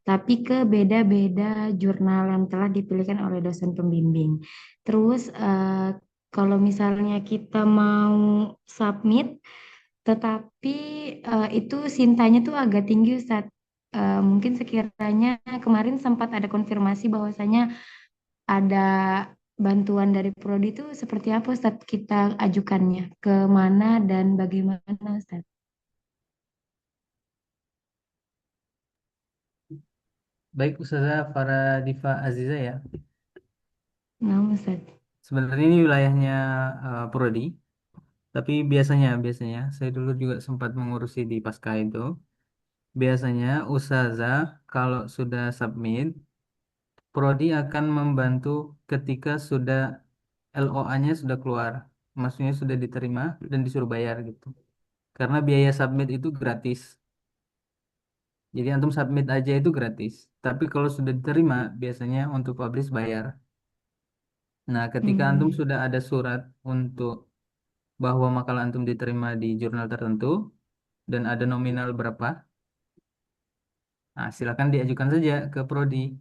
tapi ke beda-beda jurnal yang telah dipilihkan oleh dosen pembimbing. Terus kalau misalnya kita mau submit, tetapi itu sintanya tuh agak tinggi Ustadz. Mungkin sekiranya kemarin sempat ada konfirmasi bahwasanya ada bantuan dari Prodi itu seperti apa Ustadz, kita ajukannya ke mana dan bagaimana Ustadz?
Baik Ustazah Faradifa Aziza ya.
Nah Ustadz.
Sebenarnya ini wilayahnya Prodi, tapi biasanya saya dulu juga sempat mengurusi di Pasca itu. Biasanya Ustazah kalau sudah submit, Prodi akan membantu ketika sudah LOA-nya sudah keluar, maksudnya sudah diterima dan disuruh bayar gitu. Karena biaya submit itu gratis. Jadi antum submit aja itu gratis. Tapi kalau sudah diterima, biasanya untuk publish bayar. Nah, ketika antum sudah ada surat untuk bahwa makalah antum diterima di jurnal tertentu dan ada nominal berapa, nah silakan diajukan saja ke Prodi.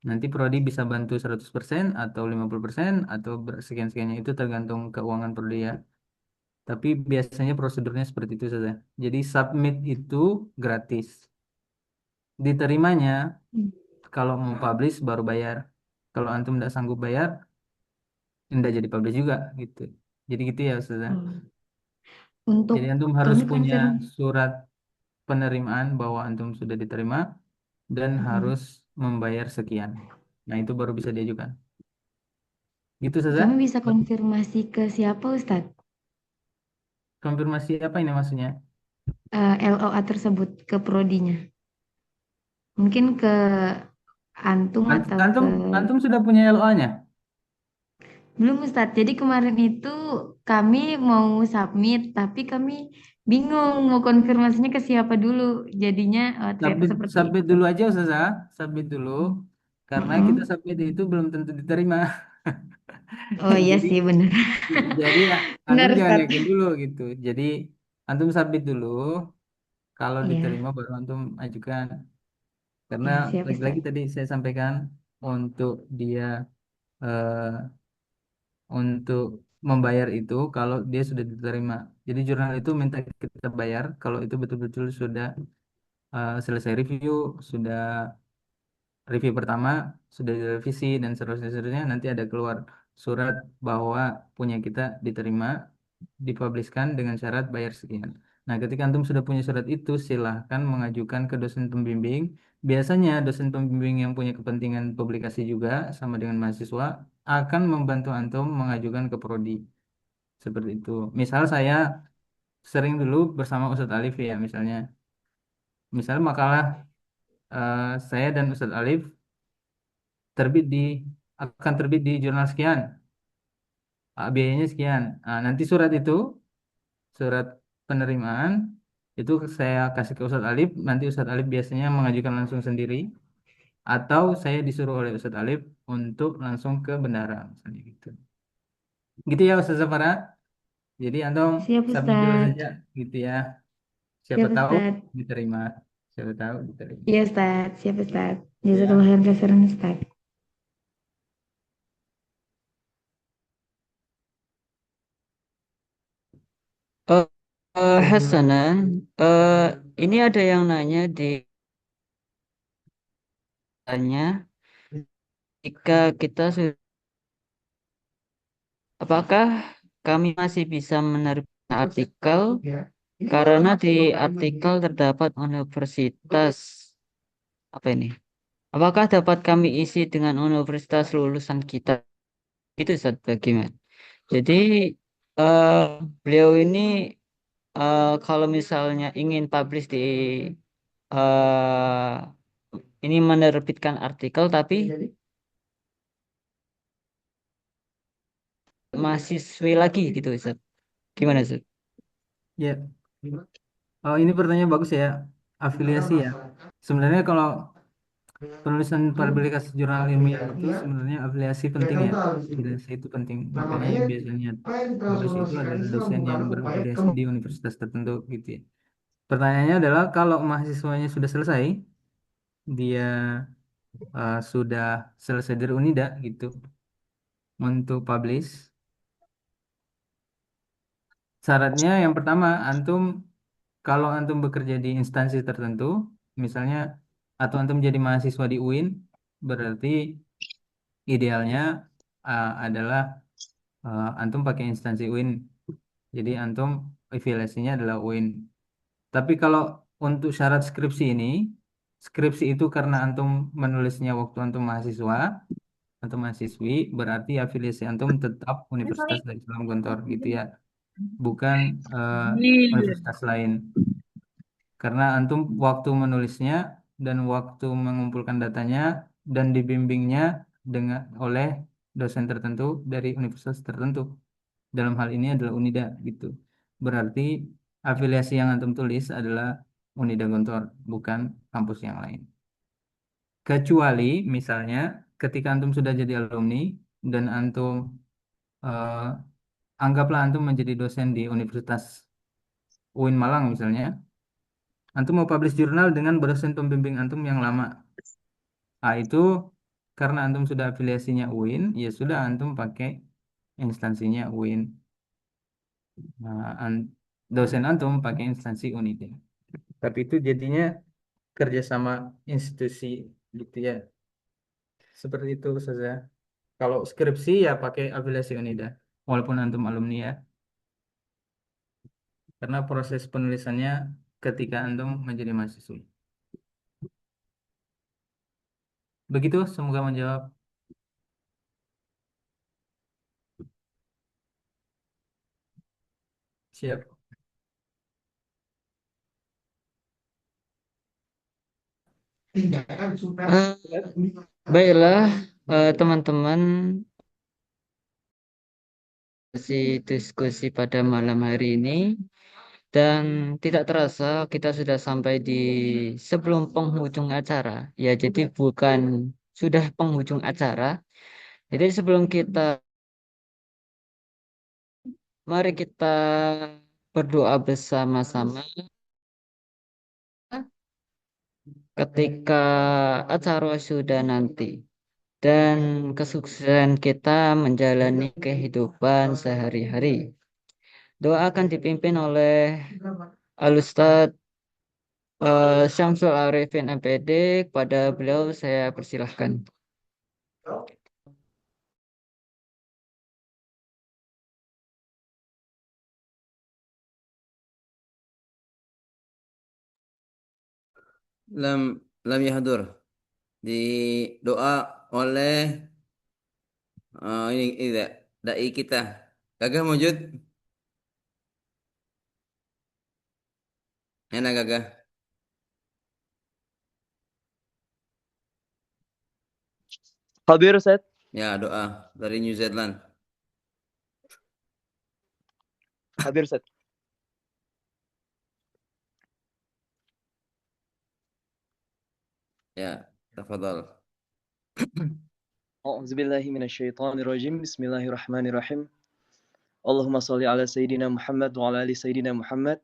Nanti Prodi bisa bantu 100% atau 50% atau sekian-sekiannya, itu tergantung keuangan Prodi ya. Tapi biasanya prosedurnya seperti itu saja. Jadi submit itu gratis. Diterimanya kalau mau publish baru bayar. Kalau antum tidak sanggup bayar, tidak jadi publish juga gitu. Jadi gitu ya Ustazah.
Untuk
Jadi antum harus
kami
punya
konfirmasi.
surat penerimaan bahwa antum sudah diterima dan harus membayar sekian. Nah, itu baru bisa diajukan. Gitu saja.
Kami bisa konfirmasi ke siapa Ustadz?
Konfirmasi apa ini maksudnya?
LOA tersebut ke prodinya. Mungkin ke antum atau
Antum,
ke...
antum sudah punya LOA-nya?
Belum Ustadz. Jadi kemarin itu kami mau submit, tapi kami bingung mau konfirmasinya ke siapa dulu. Jadinya ternyata seperti
Submit
itu.
dulu aja Ustazah. Submit dulu. Karena kita submit itu belum tentu diterima.
Oh iya
Jadi
sih bener.
jadi
Benar
antum jangan
Ustaz.
yakin dulu gitu. Jadi antum submit dulu. Kalau
Iya,
diterima baru antum ajukan. Karena
iya siap Ustaz.
lagi-lagi tadi saya sampaikan untuk dia eh, untuk membayar itu kalau dia sudah diterima. Jadi jurnal itu minta kita bayar kalau itu betul-betul sudah selesai review, sudah review pertama, sudah direvisi dan seterusnya nanti ada keluar surat bahwa punya kita diterima, dipublishkan dengan syarat bayar sekian. Nah, ketika antum sudah punya surat itu, silahkan mengajukan ke dosen pembimbing. Biasanya dosen pembimbing yang punya kepentingan publikasi juga sama dengan mahasiswa akan membantu antum mengajukan ke prodi. Seperti itu. Misal saya sering dulu bersama Ustadz Alif ya, misalnya. Misal makalah saya dan Ustadz Alif terbit di akan terbit di jurnal sekian, biayanya sekian. Nah, nanti surat itu, surat penerimaan itu saya kasih ke Ustadz Alif, nanti Ustadz Alif biasanya mengajukan langsung sendiri atau saya disuruh oleh Ustadz Alif untuk langsung ke bendara misalnya gitu. Gitu ya Ustaz Zafara. Jadi antum
Siap
submit dulu
Ustaz.
saja gitu ya. Siapa
Siap
tahu
Ustaz.
diterima. Siapa tahu diterima.
Iya Ustaz, siap Ustaz. Jazakallah
Ya.
khairan katsiran Ustaz.
Eh, Hasanah, eh, ini ada yang nanya di tanya, jika kita sudah, apakah kami masih bisa menerbitkan artikel karena di artikel terdapat universitas apa ini? Apakah dapat kami isi dengan universitas lulusan kita? Itu satu bagaimana? Jadi eh, beliau ini kalau misalnya ingin publish di eh, ini menerbitkan artikel tapi mahasiswi lagi gitu Ustaz. Gimana Ustaz?
Ya. Oh, ini pertanyaan bagus ya. Afiliasi ya. Sebenarnya kalau penulisan publikasi jurnal ilmiah itu sebenarnya afiliasi penting ya. Afiliasi itu penting. Makanya yang biasanya publish itu adalah dosen yang berafiliasi di universitas tertentu gitu ya. Pertanyaannya adalah kalau mahasiswanya sudah selesai, dia sudah selesai dari Unida gitu untuk publish. Syaratnya yang pertama, antum kalau antum bekerja di instansi tertentu, misalnya atau antum jadi mahasiswa di UIN, berarti idealnya adalah antum pakai instansi UIN. Jadi antum afiliasinya adalah UIN. Tapi kalau untuk syarat skripsi ini, skripsi itu karena antum menulisnya waktu antum mahasiswa atau mahasiswi, berarti afiliasi antum tetap Universitas Darul Islam Gontor gitu ya, bukan universitas lain. Karena antum waktu menulisnya dan waktu mengumpulkan datanya dan dibimbingnya dengan oleh dosen tertentu dari universitas tertentu. Dalam hal ini adalah Unida gitu. Berarti afiliasi yang antum tulis adalah Unida Gontor, bukan kampus yang lain. Kecuali misalnya ketika antum sudah jadi alumni dan antum eh, anggaplah antum menjadi dosen di Universitas UIN Malang misalnya, antum mau publish jurnal dengan dosen pembimbing antum yang lama. Ah itu karena antum sudah afiliasinya UIN, ya sudah antum pakai instansinya UIN. Nah, dosen antum pakai instansi Unida. Tapi itu jadinya kerjasama institusi gitu ya. Seperti itu saja. Kalau skripsi ya pakai afiliasi Unida, walaupun antum alumni ya. Karena proses penulisannya ketika antum menjadi mahasiswa. Begitu, semoga menjawab. Siap.
Eh, Baiklah teman-teman, diskusi pada malam hari ini dan tidak terasa kita sudah sampai di sebelum penghujung acara. Ya, jadi bukan sudah penghujung acara, Jadi sebelum mari kita berdoa bersama-sama ketika acara sudah nanti dan kesuksesan kita menjalani kehidupan sehari-hari. Doa akan dipimpin oleh Al-Ustadz Syamsul Arifin MPD. Kepada beliau saya persilahkan.
lam lam yahdur di doa oleh ini dai kita. Gagah wujud? Enak Gagah.
Hadir Ustaz.
Ya, doa dari New Zealand.
Hadir Ustaz.
Ya, tafadhal.
A'udzubillahi minasyaitonirrajim. Bismillahirrahmanirrahim. Allahumma shalli ala sayyidina Muhammad wa ala ali sayyidina Muhammad.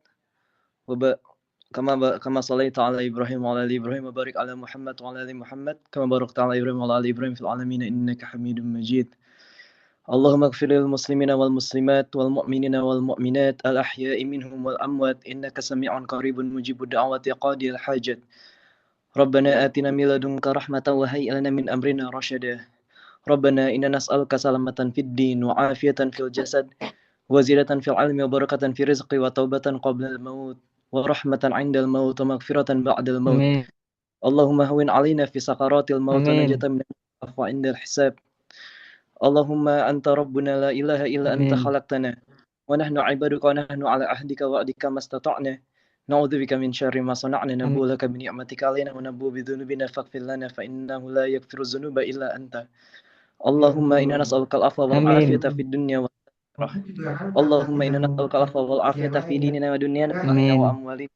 Kama shallaita ala Ibrahim wa ala ali Ibrahim wa barik ala Muhammad wa ala ali Muhammad kama barakta ala Ibrahim wa ala ali Ibrahim fil alamin innaka Hamidum Majid. Allahumma ighfir lil muslimina wal muslimat wal mu'minina wal mu'minat al ahya'i minhum wal amwat innaka sami'un qaribun mujibud da'wati qadil hajat. Rabbana atina min ladunka rahmatan wa hayyi lana min amrina rashada. Rabbana inna nas'aluka salamatan fid din wa afiyatan fil jasad wa ziyadatan fil ilmi wa barakatan fi rizqi wa taubatan qabla al maut wa rahmatan 'inda al maut wa maghfiratan ba'da al maut.
Amin.
Allahumma hawwin 'alaina fi sakaratil maut wa
Amin.
najatan min al-afwa 'inda al hisab. Allahumma anta rabbuna la ilaha illa anta
Amin.
khalaqtana wa nahnu 'ibaduka wa nahnu 'ala ahdika wa wa'dika mastata'na. Na'udzubika min syarri ma sana'na nabu laka bi ni'matika 'alaina wa nabu bi dhunubina faghfir lana fa innahu la yaghfiru dhunuba illa anta. Allahumma inna nas'aluka al-'afwa wal
Amin.
'afiyata fid dunya wal akhirah. Allahumma inna nas'aluka al-'afwa wal 'afiyata fi dinina wa dunyana wa ahlina wa
Amin.
amwalina.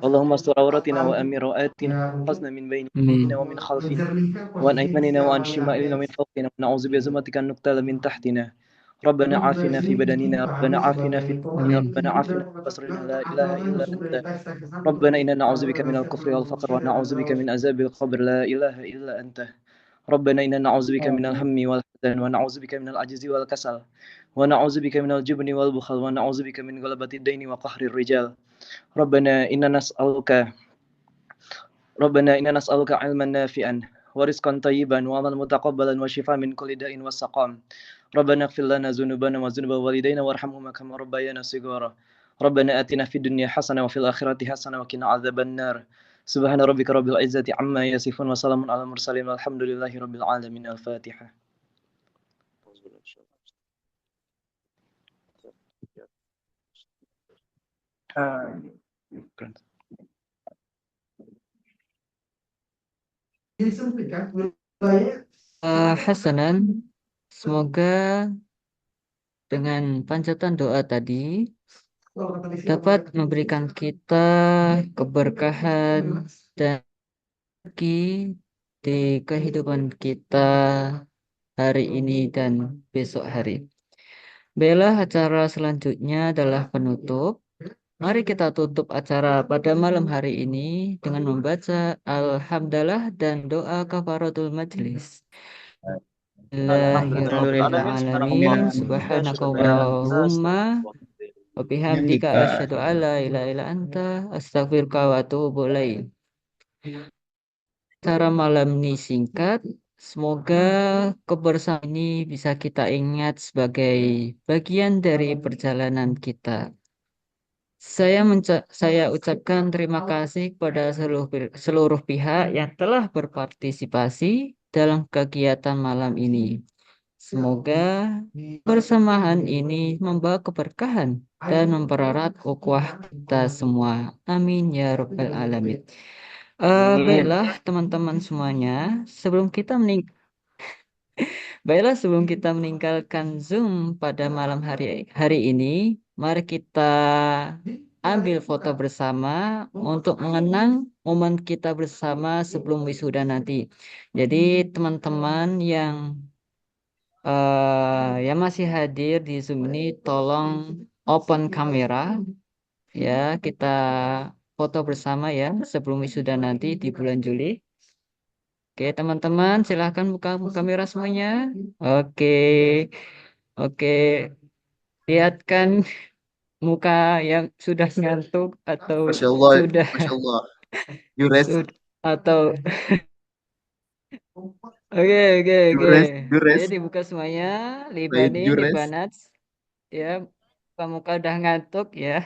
Allahumma astur awratina wa amir rawatina hasna min bainina wa min khalfina wa an aymanina wa an shimalina wa min fawqina wa na'udzu bi azmatika an nuqtala min tahtina. ربنا عافنا في بدننا ربنا عافنا في دنيا ربنا عافنا في بصرنا لا إله إلا أنت ربنا إنا نعوذ بك من الكفر والفقر ونعوذ بك من عذاب القبر لا إله إلا أنت ربنا إنا نعوذ بك من الهم والحزن ونعوذ بك من العجز والكسل ونعوذ بك من الجبن والبخل ونعوذ بك من غلبة الدين وقهر الرجال ربنا إنا نسألك علما نافعا ورزقا طيبا وعملا متقبلا وشفاء من كل داء وسقام ربنا اغفر لنا ذنوبنا وذنوب والدينا وارحمهما كما ربيانا صغارا ربنا آتنا في الدنيا حسنة وفي الآخرة حسنة وقنا عذاب النار سبحان ربك رب العزة عما يصفون وسلام على المرسلين والحمد لله رب العالمين. الفاتحة.
Hasanan, semoga dengan panjatan doa tadi dapat memberikan kita keberkahan dan rezeki di kehidupan kita hari ini dan besok hari. Baiklah, acara selanjutnya adalah penutup. Mari kita tutup acara pada malam hari ini dengan membaca Alhamdulillah dan doa kafaratul majlis. Bismillahirrahmanirrahim. Subhanakallahumma wa bihamdika asyhadu an la ilaha illa anta astaghfiruka wa atubu ilaik. Acara malam ini singkat. Semoga kebersamaan ini bisa kita ingat sebagai bagian dari perjalanan kita. Saya ucapkan terima kasih kepada seluruh pihak yang telah berpartisipasi dalam kegiatan malam ini. Semoga persamaan ini membawa keberkahan dan mempererat ukhuwah kita semua. Amin ya rabbal alamin. Baiklah teman-teman semuanya, sebelum kita meninggalkan Zoom pada malam hari ini, mari kita ambil foto bersama untuk mengenang momen kita bersama sebelum wisuda nanti. Jadi teman-teman yang yang masih hadir di Zoom ini tolong open kamera ya, kita foto bersama ya sebelum wisuda nanti di bulan Juli. Oke, teman-teman, silahkan buka kamera semuanya. Oke, oke, lihatkan muka yang sudah ngantuk atau
Masya Allah,
sudah
Masya Allah. Jures,
atau oke, oke, oke.
Jures, Jures.
Jadi dibuka semuanya,
Said
Libanin,
Jures.
Libanats, ya, muka-muka udah ngantuk ya,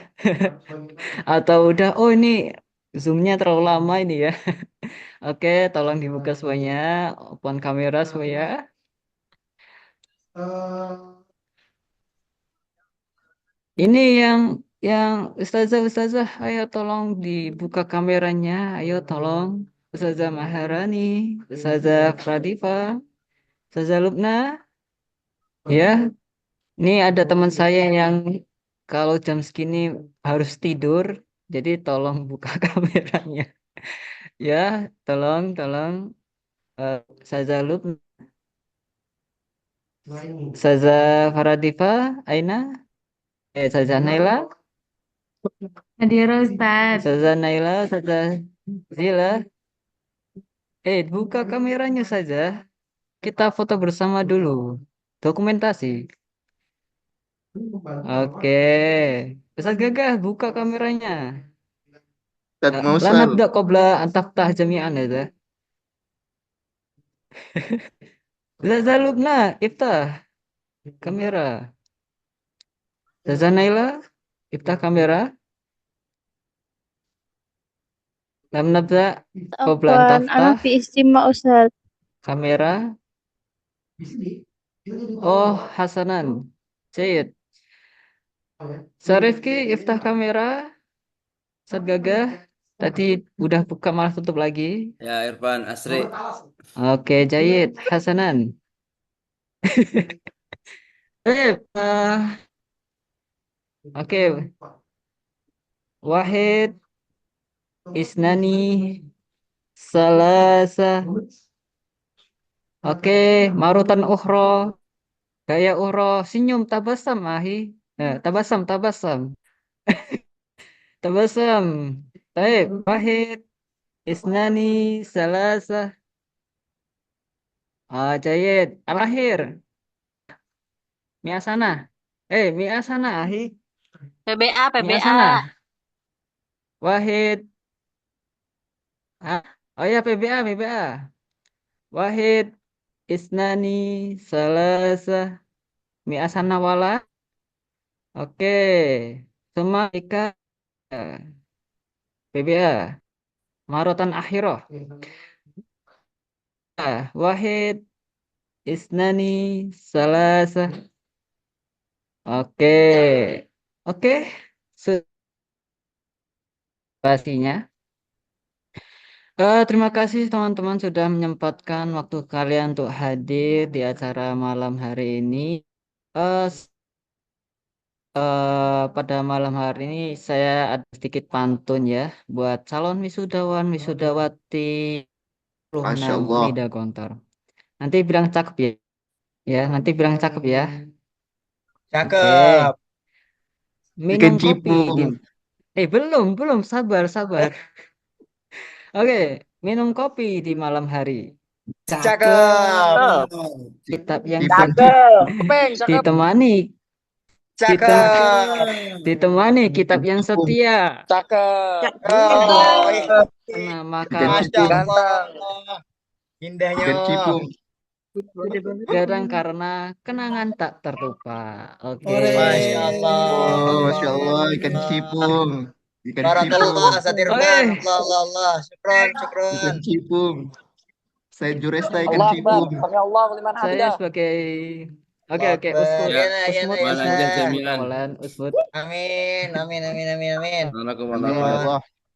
atau udah, oh ini zoomnya terlalu lama ini ya. Oke, tolong dibuka semuanya, open kamera semuanya. Ini yang Ustazah, ayo tolong dibuka kameranya, ayo tolong Ustazah Maharani, Ustazah Pradipa, Ustazah Lubna, ya. Ini ada teman saya yang kalau jam segini harus tidur, jadi tolong buka kameranya. Ya, tolong Ustazah Lubna, Ustazah Faradifa, Aina, Ustazah Naila,
Hadir Ustaz.
Ustazah Naila, Ustazah Zila. Buka kameranya saja. Kita foto bersama dulu. Dokumentasi. Oke. Ustaz Gagah, buka kameranya.
Ustaz
La
Mausal.
nabda qabla an taftah jami'an ya. Zaza Lubna, iftah kamera. Zaza Naila, iftah kamera. Lam nabda qabla an
Afwan,
taftah
ana fi istima Ustaz.
kamera. Oh, Hasanan. Syed. Sarifki, iftah kamera. Ustaz Gagah, tadi udah buka malah tutup lagi.
Ya, Irfan, Asri.
Oke, Jayid, Hasanan. Oke. Wahid, Isnani, Salasa. Oke, Marutan Ukhro. Gaya Ukhro, senyum, tabasam, ahi. Tabasam. Tabasam. Baik, Wahid, Isnani, Salasa. Jayid, Al-akhir. Miasana. Miasana, ahi.
PBA,
Miasana.
PBA.
Wahid. Oh ya, PBA. Wahid, Isnani, Salasa, Miasana wala. Oke. Semua Ika. PBA. Marotan akhirah. Wahid, Isnani, Salasa. Oke. Oke. Pastinya. Terima kasih teman-teman sudah menyempatkan waktu kalian untuk hadir di acara malam hari ini. Pada malam hari ini saya ada sedikit pantun ya buat calon wisudawan wisudawati
Masya
6
Allah.
Nida Gontor. Nanti bilang cakep ya. Ya, nanti bilang cakep ya. Oke.
Cakep.
Minum
Ikan
kopi di
cipung.
belum, sabar. Oke, minum kopi di malam hari.
Cakep.
Kitab yang
Cakep. Kepeng, cakep.
ditemani kitab yang setia.
Cakep.
Nah, maka
Masya Allah. Indahnya.
Ikan cipung.
Garang karena kenangan tak terlupa. Oke.
Masya Allah.
Oh, Masya Allah, ikan cipung. Ikan
Barakallah,
cipung.
Satirban. Allah. Syukron.
Ikan cipung. Said Juresta ikan
Allah Akbar.
cipung.
Sami Allah liman
Saya
hamidah.
sebagai Oke, Usmut.
Usmut.
Awalan, Usmut.
Amin.
Amin ya Allah.